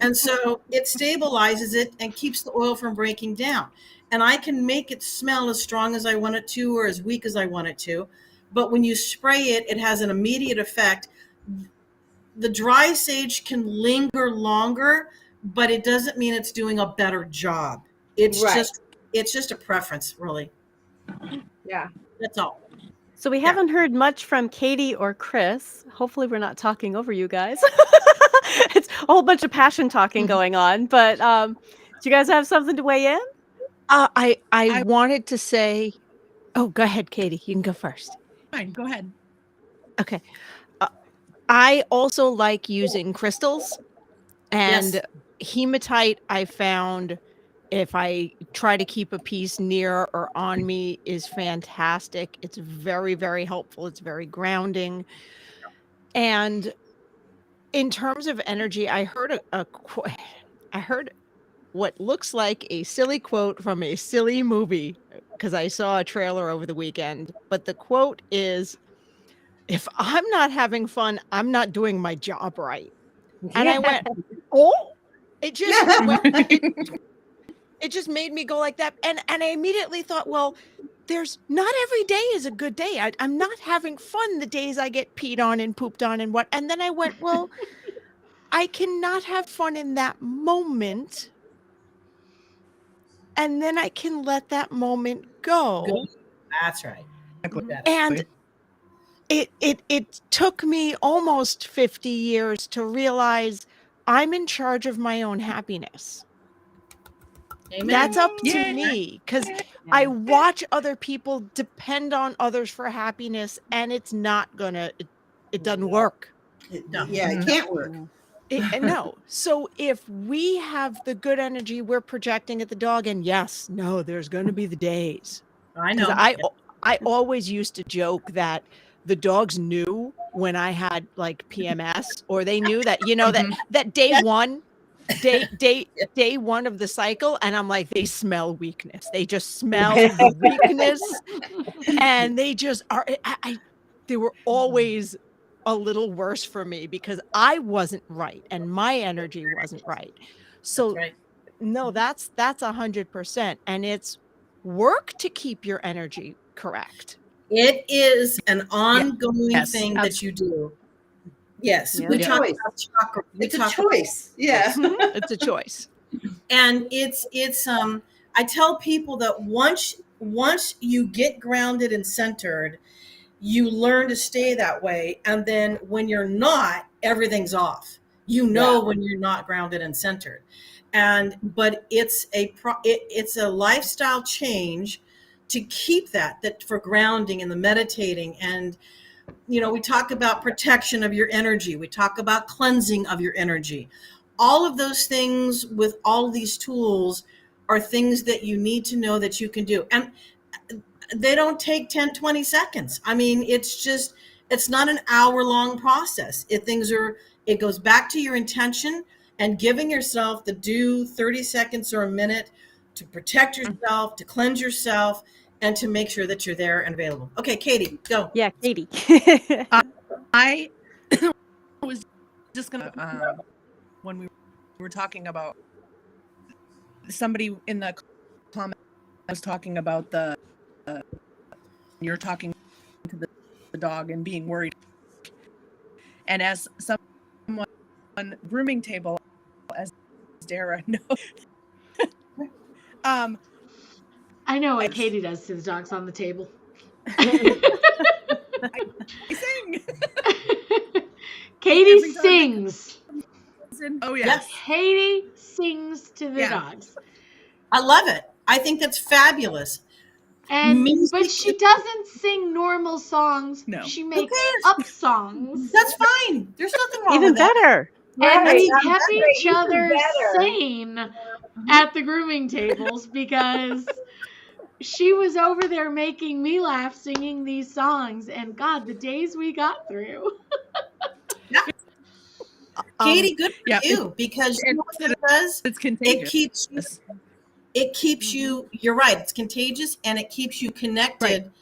S6: And so it stabilizes it and keeps the oil from breaking down. And I can make it smell as strong as I want it to or as weak as I want it to. But when you spray it, it has an immediate effect. The dry sage can linger longer, but it doesn't mean it's doing a better job. It's just a preference, really.
S4: Yeah.
S6: That's all.
S2: So we haven't heard much from Katie or Chris. Hopefully we're not talking over you guys. It's a whole bunch of passion talking going on, but do you guys have something to weigh in?
S5: I wanted to say, oh, go ahead, Katie. You can go first.
S7: Fine, go ahead.
S5: Okay. I also like using crystals, and hematite I found, if I try to keep a piece near or on me, is fantastic. It's very, very helpful. It's very grounding. And in terms of energy, I heard I heard what looks like a silly quote from a silly movie, because I saw a trailer over the weekend. But the quote is, if I'm not having fun, I'm not doing my job right. And I went, oh, it just it just made me go like that. And I immediately thought, well, there's not every day is a good day. I'm not having fun the days I get peed on and pooped on and what. And then I went, well, I cannot have fun in that moment. And then I can let that moment go.
S6: Good. That's right.
S5: And it took me almost 50 years to realize I'm in charge of my own happiness.
S6: Amen.
S5: That's up to me, because I watch other people depend on others for happiness, and it's not gonna, it doesn't work.
S3: Yeah, it can't work.
S5: No. So if we have the good energy we're projecting at the dog, and yes, no, there's going to be the days.
S6: I know.
S5: I always used to joke that the dogs knew when I had like PMS, or they knew that, that day one of the cycle, and I'm like, they smell weakness. They just smell the weakness, and they just are. They were always a little worse for me because I wasn't right and my energy wasn't right. So no, that's 100%, and it's work to keep your energy correct.
S6: It is an ongoing thing that you do. Yes, we talk about chakra.
S3: It's a choice. Yeah,
S5: it's a choice.
S6: And it's I tell people that once you get grounded and centered, you learn to stay that way. And then when you're not, everything's off. When you're not grounded and centered. But it's a lifestyle change to keep that for grounding and the meditating. And we talk about protection of your energy. We talk about cleansing of your energy. All of those things with all of these tools are things that you need to know that you can do. And they don't take 10, 20 seconds. I mean, it's not an hour-long process. It goes back to your intention and giving yourself the due 30 seconds or a minute to protect yourself, to cleanse yourself, and to make sure that you're there and available. Okay, Katie, go.
S2: Yeah, Katie.
S7: I was just going to, when we were talking about, somebody in the comment was talking about you're talking to the dog and being worried. And as someone on grooming table, as Dara knows,
S1: I know what Katie does to the dogs on the table.
S7: I sing.
S1: Katie sings.
S7: Oh yes.
S1: Katie sings to the dogs.
S6: I love it. I think that's fabulous.
S1: But she doesn't sing normal songs.
S7: No.
S1: She makes up songs.
S6: That's fine. There's nothing wrong
S2: Even
S6: with that.
S2: better.
S1: And
S4: Right,
S1: we
S4: that's
S1: kept
S4: great.
S1: each
S4: Even
S1: other
S4: better.
S1: sane at the grooming tables because she was over there making me laugh singing these songs. And God, the days we got through.
S6: Katie, good for you, because you know what it does?
S7: It's contagious.
S6: It keeps you, you're right, it's contagious, and it keeps you connected,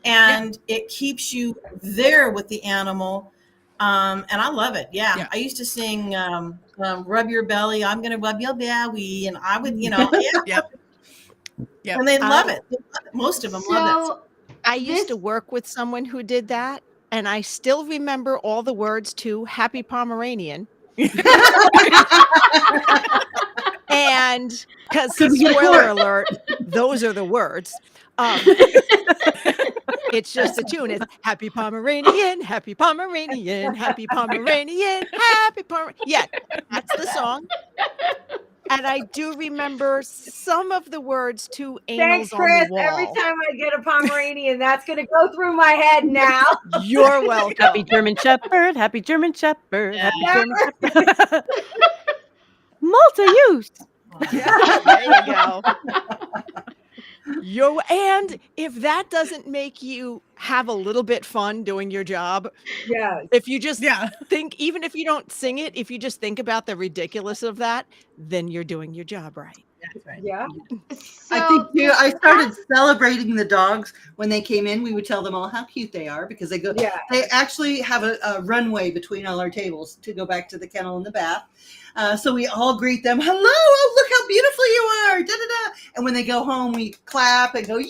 S6: and it keeps you there with the animal. And I love it. Yeah. I used to sing Rub Your Belly, I'm going to rub your belly. And I would,
S7: Yep.
S6: And they love it. Most of them love it.
S5: I used to work with someone who did that, and I still remember all the words to Happy Pomeranian. And because spoiler alert, those are the words. It's just a tune. It's Happy Pomeranian, Happy Pomeranian, Happy Pomeranian, Happy Pomeranian. Yeah, that's the song. And I do remember some of the words to Anals
S4: Thanks,
S5: on
S4: Chris.
S5: the Wall.
S4: Every time I get a Pomeranian, that's going to go through my head now.
S5: You're welcome.
S2: Happy German Shepherd, happy German Shepherd, happy German Shepherd. Multi-use.
S5: Yeah, there you go. And if that doesn't make you have a little bit fun doing your job, if you just think, even if you don't sing it, if you just think about the ridiculous of that, then you're doing your job right.
S6: That's right.
S4: Yeah.
S3: I think too.
S1: the
S3: I started
S1: class-
S3: celebrating the dogs when they came in. We would tell them all how cute they are because they go.
S4: Yeah.
S3: They actually have a runway between all our tables to go back to the kennel and the bath. So we all greet them. Hello! Oh, look how beautiful you are! Da da da! And when they go home, we clap and go yay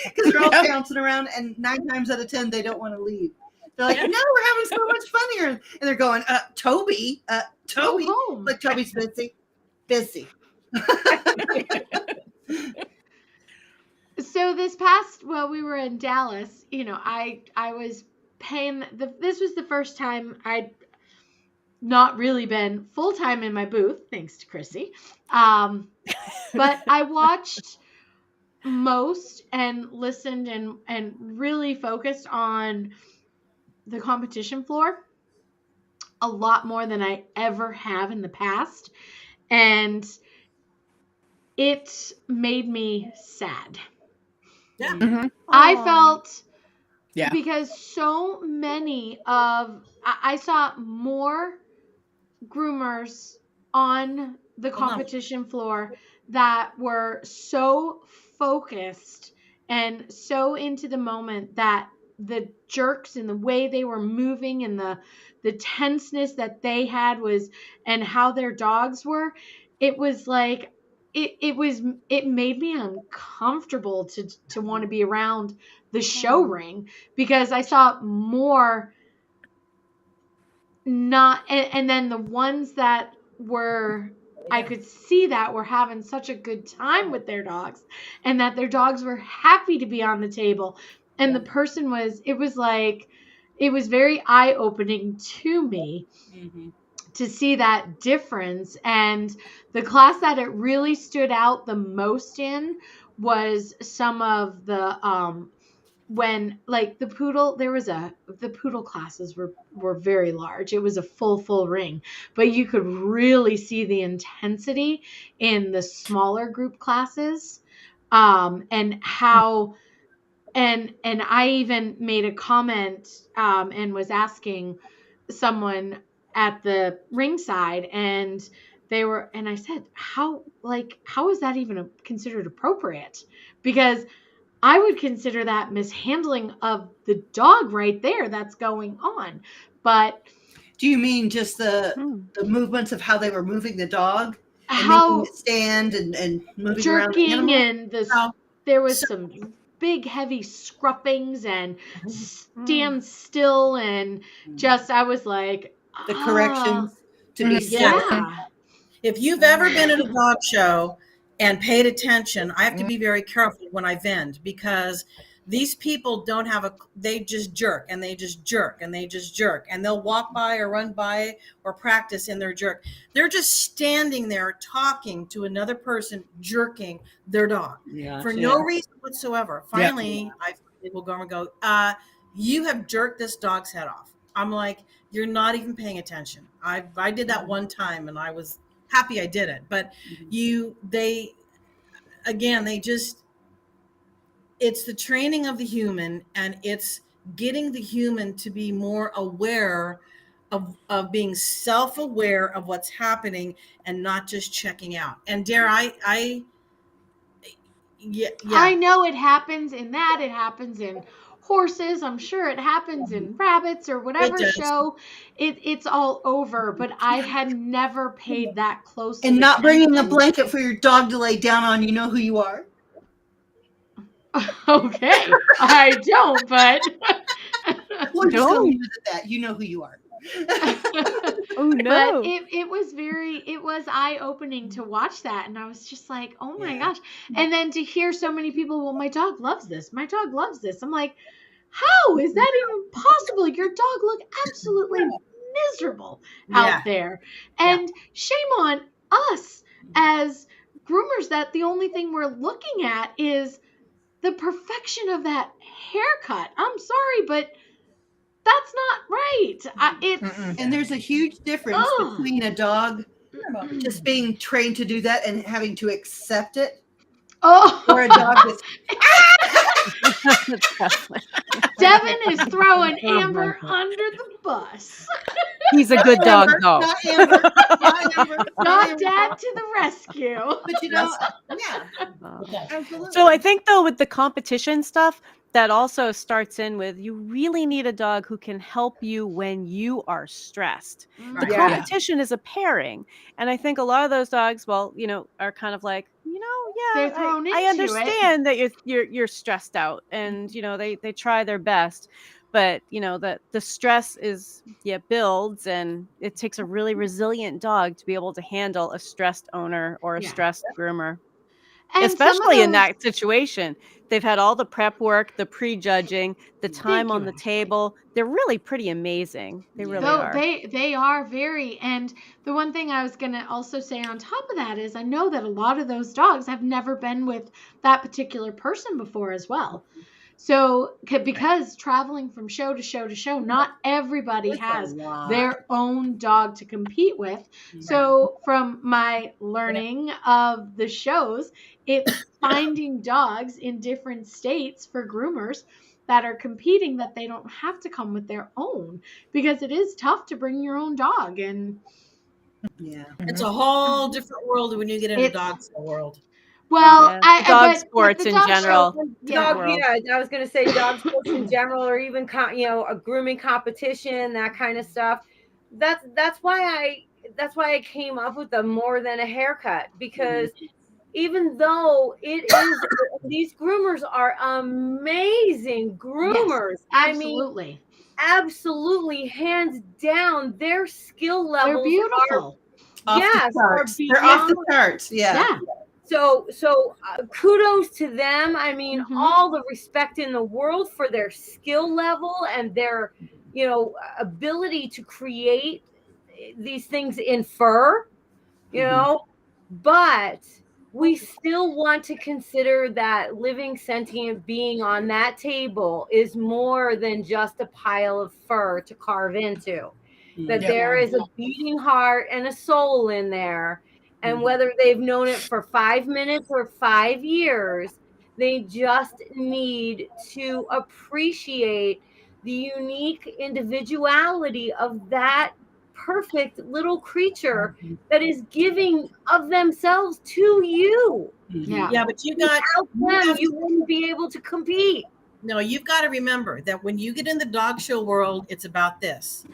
S3: because they're all
S7: Yep.
S3: bouncing around. And 9 times out of 10, they don't want to leave. They're like, no, we're having so much fun here. And they're going, Toby, Toby.
S1: Go home.
S3: Like Toby's busy. Busy.
S1: So this past, we were in Dallas, I was paying this was the first time I'd not really been full time in my booth, thanks to Chrissy. But I watched most and listened and really focused on the competition floor a lot more than I ever have in the past. And it made me sad.
S6: Yeah.
S7: Mhm.
S1: I
S2: Aw.
S1: felt
S7: Yeah.
S1: because so many I saw more groomers on the competition floor that were so focused and so into the moment that the jerks and the way they were moving and the tenseness that they had was and how their dogs were, it was like it made me uncomfortable to want to be around the show ring because I saw more not and then the ones that were I could see that were having such a good time with their dogs and that their dogs were happy to be on the table and the person it was very eye-opening to me to see that difference. And the class that it really stood out the most in was some of the when like the poodle the poodle classes were very large. It was a full ring, but you could really see the intensity in the smaller group classes, and how and I even made a comment, and was asking someone at the ringside, and I said, how is that even considered appropriate? Because I would consider that mishandling of the dog right there that's going on. But
S3: do you mean just the movements of how they were moving the dog and
S1: how
S3: making it stand and moving around the
S1: jerking
S3: animal?
S1: and there was some big heavy scruppings and stand still and just I was like
S3: The corrections to be
S1: yeah.
S6: If you've ever been at a dog show and paid attention, I have to be very careful when I vend because these people they just jerk and they just jerk and they just jerk and they'll walk by or run by or practice in their jerk. They're just standing there talking to another person, jerking their dog for no reason whatsoever. Finally, I will go and go, you have jerked this dog's head off. I'm like, you're not even paying attention. I did that one time and I was happy I did it. But it's the training of the human and it's getting the human to be more aware of being self-aware of what's happening and not just checking out. And I
S1: know it happens in that. It happens in horses. I'm sure it happens in rabbits or whatever show. It's all over. But I had never paid that close
S3: and not bringing a blanket for your dog to lay down on. You know who you are.
S1: Okay, I don't, but
S3: we're just going to use that. You know who you are.
S2: Oh no!
S1: But it was eye-opening to watch that, and I was just like, oh my gosh. And then to hear so many people, well, my dog loves this. My dog loves this. I'm like, how is that even possible? Your dog looked absolutely miserable out there. And shame on us as groomers that the only thing we're looking at is the perfection of that haircut. I'm sorry, but that's not right.
S3: And there's a huge difference between a dog just being trained to do that and having to accept it.
S1: Or
S3: a dog that's
S1: Devin is throwing
S4: Oh my
S1: Amber
S4: God.
S1: under the bus.
S2: He's a good dog,
S3: Amber,
S2: though.
S3: not Amber, not Amber, not
S1: Dog
S3: Amber.
S1: dad to the rescue.
S3: But yeah,
S6: Okay.
S3: absolutely.
S2: So I think though with the competition stuff, that also starts in with you really need a dog who can help you when you are stressed. The
S3: Right.
S4: Yeah.
S2: competition is a pairing. And I think a lot of those dogs, well, are kind of like,
S1: They're
S2: yeah,
S1: thrown
S2: I
S1: into it.
S2: understand that you're stressed out and they try their best. But the stress builds, and it takes a really resilient dog to be able to handle a stressed owner or a
S1: Yeah.
S2: stressed groomer.
S1: And some of
S2: Especially in
S1: those,
S2: that situation. They've had all the prep work, the prejudging, the time
S1: thank
S2: on
S1: you,
S2: the
S1: Ashley.
S2: table. They're really pretty amazing. They
S3: Yeah.
S2: really
S1: Though
S2: are.
S1: they are very, and the one thing I was gonna also say on top of that is I know that a lot of those dogs have never been with that particular person before as well. So because traveling from show to show to show, not everybody
S3: It's a
S1: has
S3: lot.
S1: their own dog to compete with. So from my learning of the shows, it's finding dogs in different states for groomers that are competing that they don't have to come with their own, because it is tough to bring your own dog. And
S3: Yeah.
S6: It's a whole different world when you get into
S1: It's
S6: dog show world.
S1: well,
S2: Yeah, the dog
S1: but with
S2: sports
S1: the
S2: in
S1: dog show,
S2: general.
S1: yeah,
S2: world.
S4: I was going to say dog sports in general, or even a grooming competition, that kind of stuff. That's why I came up with the more than a haircut, because even though it is, these groomers are amazing groomers. I mean,
S1: absolutely,
S4: absolutely, hands down, their skill
S1: they're
S4: levels
S1: beautiful.
S4: are
S3: Off the
S4: are
S3: charts. They're off the
S4: beyond.
S3: charts. Yeah.
S1: Yeah.
S4: So kudos to them. I mean,
S1: Mhm.
S4: all the respect in the world for their skill level and their, ability to create these things in fur, but we still want to consider that living sentient being on that table is more than just a pile of fur to carve into. That there is a beating heart and a soul in there. And whether they've known it for 5 minutes or 5 years, they just need to appreciate the unique individuality of that perfect little creature that is giving of themselves to you.
S1: Yeah.
S6: Yeah, but you
S4: Without them,
S6: have
S4: you wouldn't be able to compete.
S6: No, you've got to remember that when you get in the dog show world, it's about this.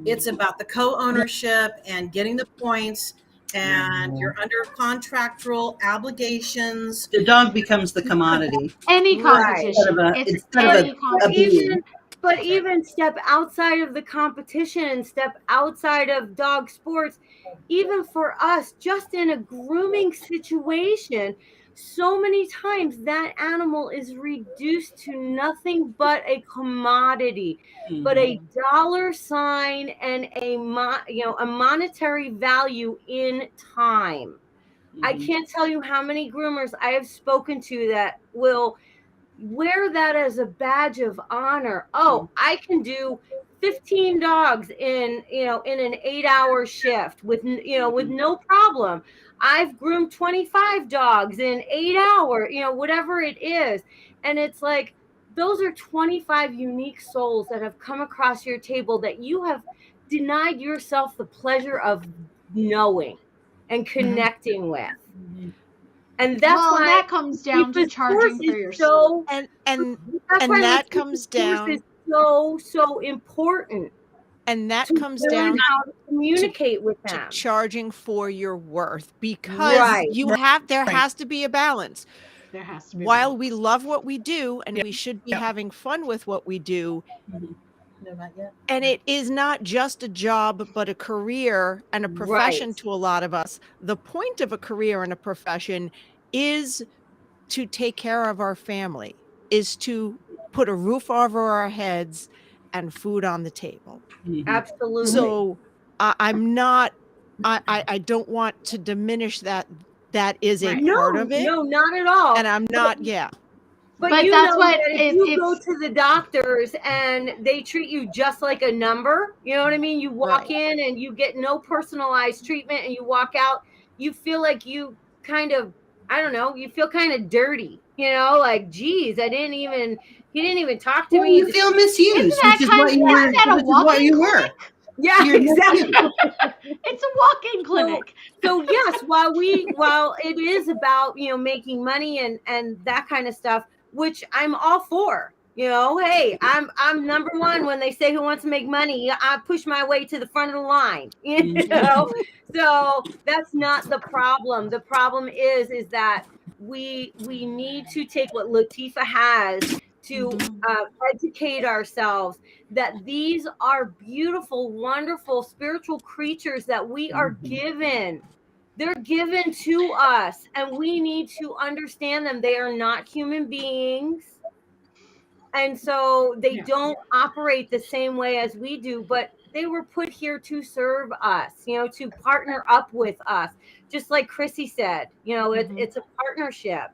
S6: It's about the co-ownership and getting the points, and you're under contractual obligations.
S3: The dog becomes the commodity
S1: Any
S4: Right.
S1: competition. It's
S3: instead of
S1: any
S3: a
S1: competition.
S4: But even step outside of the competition, step outside of dog sports, even for us, just in a grooming situation, so many times that animal is reduced to nothing but a commodity, but a dollar sign and a monetary value in time. I can't tell you how many groomers I have spoken to that will wear that as a badge of honor. Oh, I can do 15 dogs in an 8-hour shift with no problem. I've groomed 25 dogs in 8 hours, whatever it is. And it's like, those are 25 unique souls that have come across your table that you have denied yourself the pleasure of knowing and connecting with. And that's why
S1: that comes down to
S4: Latifa's
S1: charging
S4: course
S1: for
S4: is
S1: your
S4: so,
S5: and
S4: that's
S5: and
S4: why
S5: that
S4: Latifa's
S5: comes
S4: course
S5: down
S4: is so important
S5: and that
S4: to
S5: comes
S4: learn
S5: down
S4: how to communicate with
S5: to
S4: them.
S5: charging for your worth, because
S4: Right.
S5: there has to be a balance.
S1: There has to be.
S5: While we love what we do and we should be having fun with what we do,
S6: No, not yet.
S5: and it is not just a job, but a career and a profession
S4: Right.
S5: to a lot of us. The point of a career and a profession is to take care of our family, is to put a roof over our heads and food on the table.
S4: Absolutely.
S5: So I'm not, I don't want to diminish that. That is a
S1: Right.
S5: part of it.
S4: No, not at all.
S5: And I'm not, yeah.
S4: But
S1: But
S4: you
S1: that's
S4: know
S1: what
S4: that if you go to the doctors and they treat you just like a number, you know what I mean? You walk in and you get no personalized treatment and you walk out, you feel like you kind of, I don't know, you feel kind of dirty, like, geez, he didn't even talk to
S3: Well,
S4: me.
S3: you feel misused,
S1: Isn't that
S3: which is what you were.
S1: isn't that a
S3: Which is what
S1: walk-in
S3: you
S1: clinic?
S3: were.
S4: Yeah,
S3: You're
S4: exactly.
S1: It's a walk-in clinic.
S4: So yes, while it is about, making money and that kind of stuff, which I'm all for, hey, I'm number one when they say who wants to make money. I push my way to the front of the line, so that's not the problem. The problem is that we need to take what Latifa has to educate ourselves that these are beautiful, wonderful spiritual creatures that we are given. They're given to us, and we need to understand them. They are not human beings, and so they don't operate the same way as we do, but they were put here to serve us, to partner up with us. Just like Chrissy said, it's a partnership.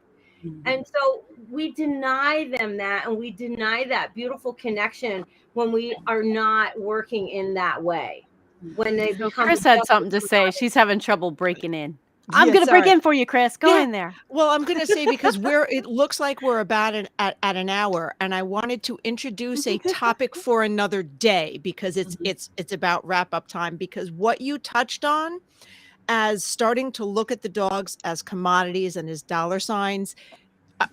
S4: And so we deny them that, and we deny that beautiful connection when we are not working in that way. When they
S2: So
S4: become
S2: Chris had something to say. She's having trouble breaking in. I'm
S5: Yeah,
S2: going to break
S5: sorry.
S2: in for you, Chris. Go in there.
S5: Well, I'm going to say, because it looks like we're about at an hour, and I wanted to introduce a topic for another day, because it's about wrap up time, because what you touched on as starting to look at the dogs as commodities and as dollar signs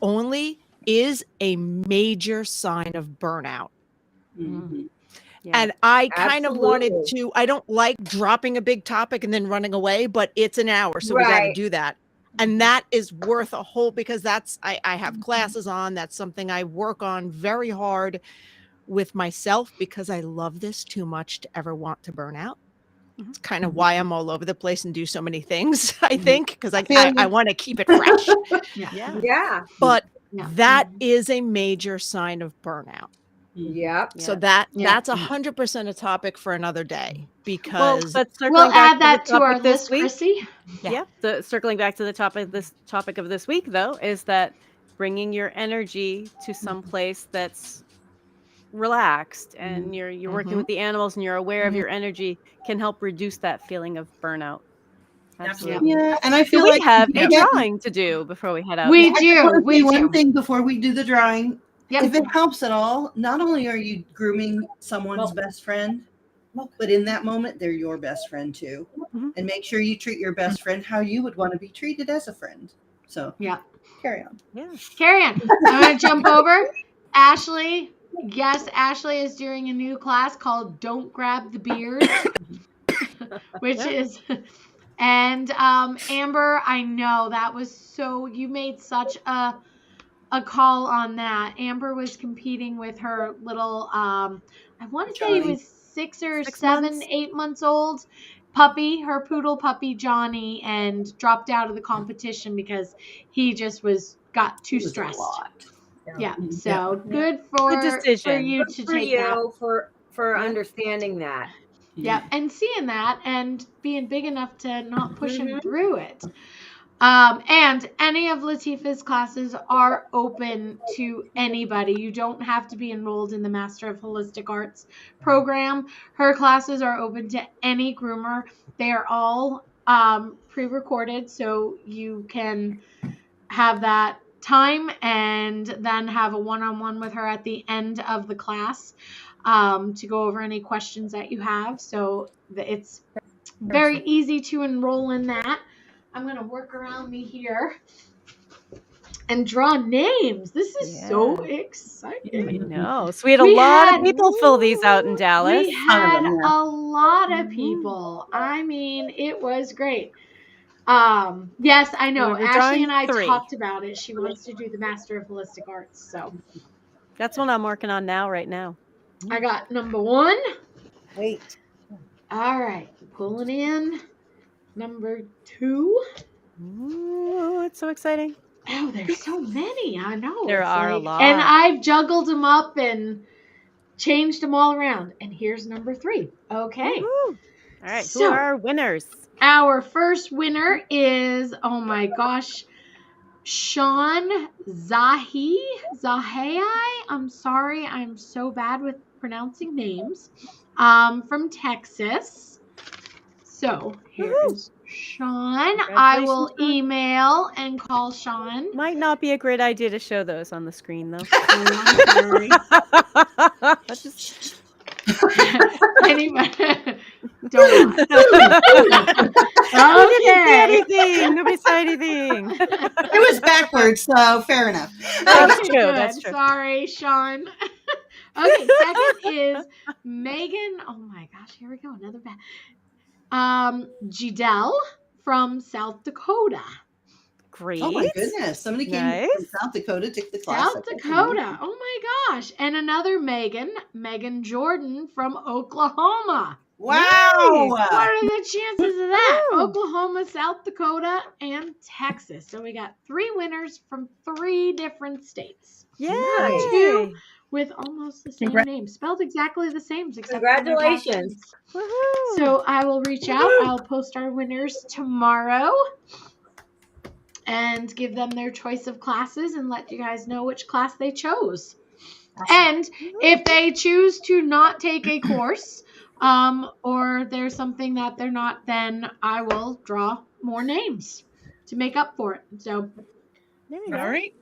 S5: only is a major sign of burnout.
S2: Yeah.
S5: And I kind of wanted
S4: Absolutely.
S5: to, I don't like dropping a big topic and then running away, but it's an hour, so we got to
S4: Right.
S5: do that. And that is worth a whole, because that's, I have classes on, that's something I work on very hard with myself, because I love this too much to ever want to burn out. It's kind of why I'm all over the place and do so many things, I think, because I want to keep it fresh.
S4: Yeah.
S5: But that is a major sign of burnout.
S4: Yep.
S5: So that's 100% a topic for another day, because
S2: but
S1: We'll
S2: circling back
S1: add that to our
S2: this
S1: list,
S2: week,
S1: Chrissy.
S2: circling back to the topic of this week, though, is that bringing your energy to some place that's relaxed, and you're working with the animals, and you're aware of your energy, can help reduce that feeling of burnout. Absolutely.
S3: Yeah, and I
S2: So
S3: feel
S2: we
S3: like
S2: have a drawing to do before we head out.
S1: We
S3: I just
S1: do.
S3: want to
S1: We
S3: say one
S1: do.
S3: thing before we do the drawing.
S1: Yep.
S3: If it helps at all, not only are you grooming someone's best friend, but in that moment, they're your best friend too. And make sure you treat your best friend how you would want to be treated as a friend. So carry on.
S1: Carry on. I'm going to jump over. Ashley. Yes, Ashley is doing a new class called Don't Grab the Beard, which is, and Amber, I know that was so, you made such a call on that. Amber was competing with her little, I want to say he was 6 or 7, 8 months old puppy, her poodle puppy Johnny, and dropped out of the competition because he just got too stressed. So good for you to take that.
S4: For understanding that.
S1: And seeing that and being big enough to not push him through it. And any of Latifa's classes are open to anybody. You don't have to be enrolled in the Master of Holistic Arts program. Her classes are open to any groomer. They are all pre-recorded, so you can have that time and then have a one-on-one with her at the end of the class to go over any questions that you have. So it's very easy to enroll in that. I'm going to work around me here and draw names. This is so exciting.
S2: I know. So we had a lot of people fill these out in Dallas.
S1: We had a lot of people. I mean, it was great. Yes, I know.
S2: We're
S1: Ashley
S2: drawing
S1: and I
S2: 3.
S1: talked about it. She wants to do the Master of Holistic Arts. So
S2: that's what I'm working on right now.
S1: I got number 1.
S6: Wait.
S1: All right. Pulling in number 2.
S2: Ooh, it's so exciting.
S1: Oh, there's so many. I know.
S2: There are a lot.
S1: And I've juggled them up and changed them all around. And here's number 3. Okay.
S2: Woo-hoo. All right. So, who are our winners?
S1: Our first winner is, oh my gosh, Sean Zahai. I'm sorry. I'm so bad with pronouncing names. From Texas. So here is Sean. I
S2: Congratulations,
S1: will
S2: Sean.
S1: email and call Sean.
S2: Might not be a great idea to show those on the screen, though.
S1: Oh, I'm sorry.
S2: Just-
S1: Anyway, don't lie.
S2: I didn't say
S1: Okay.
S2: anything. Nobody said anything.
S3: It was backwards, so fair enough.
S2: That's
S1: Okay,
S2: true.
S1: good.
S2: That's true.
S1: Sorry, Sean. Okay, second is Megan. Oh my gosh, here we go. Another bad. Gidel from South Dakota.
S2: Great.
S3: Oh my goodness. Somebody came from
S2: Nice.
S3: South Dakota, took the class.
S1: South Dakota. Oh my gosh. And another Megan Jordan from Oklahoma.
S3: Wow.
S1: What are the chances of that?
S2: Woo.
S1: Oklahoma, South Dakota, and Texas. So we got 3 winners from 3 different states.
S2: Yay.
S1: 2 with almost the same
S7: Congra-
S1: name, spelled exactly the same. Except for their last
S4: Congratulations.
S1: names.
S2: Woohoo.
S1: So I will reach out. I'll post our winners tomorrow and give them their choice of classes and let you guys know which class they chose. And if they choose to not take a course, or there's something that they're not, then I will draw more names to make up for it. So
S2: There you go.
S7: All right.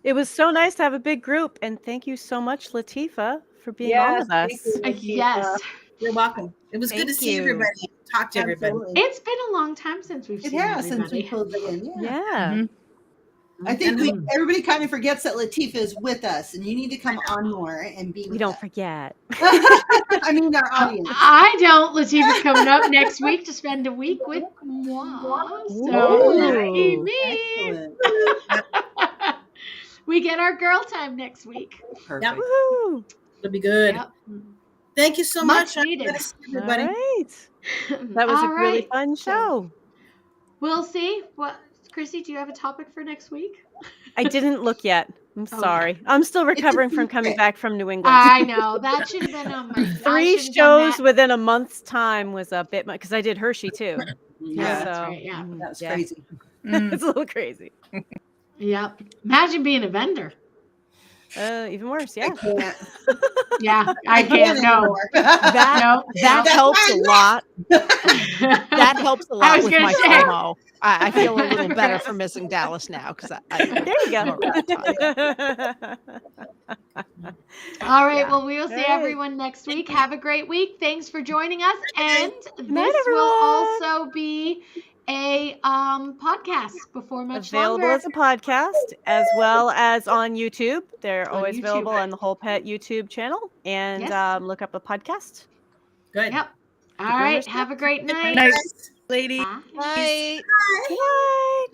S2: It was so nice to have a big group, and thank you so much, Latifa, for being on
S4: Yes,
S2: with us.
S4: thank you, Latifa.
S1: yes,
S6: You're welcome. It was good to
S2: Thank
S6: see
S2: you.
S6: everybody, talk to everybody.
S3: Absolutely.
S1: it's been a long time since we've
S3: It
S1: seen
S3: has since we
S1: everybody.
S3: pulled it in. Yeah.
S2: Yeah.
S7: Mhm.
S3: I think
S6: And
S3: everybody kind of forgets that Latifa is with us, and you need to come on more and be with
S2: We don't
S3: us.
S2: forget.
S3: I mean, our audience.
S1: I don't. Latifa's coming up next week to spend a week with moi. So
S2: Ooh.
S1: lucky me.
S3: Excellent.
S1: We get our girl time next week.
S3: Perfect.
S2: Woohoo.
S6: It'll be good.
S1: Yep.
S6: Thank you so
S1: Much
S6: much.
S1: needed.
S6: I'm glad to see
S2: All
S6: everybody.
S2: right. That was a
S1: All
S2: really
S1: right.
S2: fun show.
S1: We'll see. What, Chrissy, do you have a topic for next week?
S2: I didn't look yet. I'm
S1: Okay.
S2: sorry. I'm still recovering from coming
S3: secret.
S2: back from New England.
S1: I know. That should have been on my
S2: 3 shows within a month's time was a bit much because I did Hershey too.
S3: Yeah,
S1: that's
S2: So,
S1: right. Yeah.
S3: that's
S2: yeah.
S3: crazy.
S7: Mm.
S2: It's a little crazy.
S1: Yep. Imagine being a vendor.
S2: Even worse,
S3: I
S2: yeah.
S3: can't.
S1: Yeah. I can't. No.
S3: anymore.
S5: That
S1: No.
S5: that
S3: That's
S5: helps
S3: why
S5: a
S3: I
S5: lot.
S1: That
S5: That helps a
S1: I
S5: lot
S1: was
S5: with
S1: gonna
S5: my
S1: say.
S5: FOMO. I feel a little better for missing Dallas now because I
S2: There you
S5: I'm
S2: go.
S5: around time.
S1: All right.
S2: Yeah.
S1: Well, we will see
S2: All right.
S1: everyone next week. Have a great week. Thanks for joining us. And
S2: night,
S1: this will
S2: everyone.
S1: also be a podcast before much
S2: Available
S1: longer.
S2: as a podcast as well as on YouTube. They're
S1: On
S2: always
S1: YouTube.
S2: available on the Whole Pet YouTube channel. And
S1: Yes.
S2: look up a podcast.
S6: Good.
S1: Yep. All
S2: Groomers
S1: right.
S2: Talk.
S1: Have a great night.
S7: Night, ladies.
S1: Bye.
S5: Night.
S2: Good night.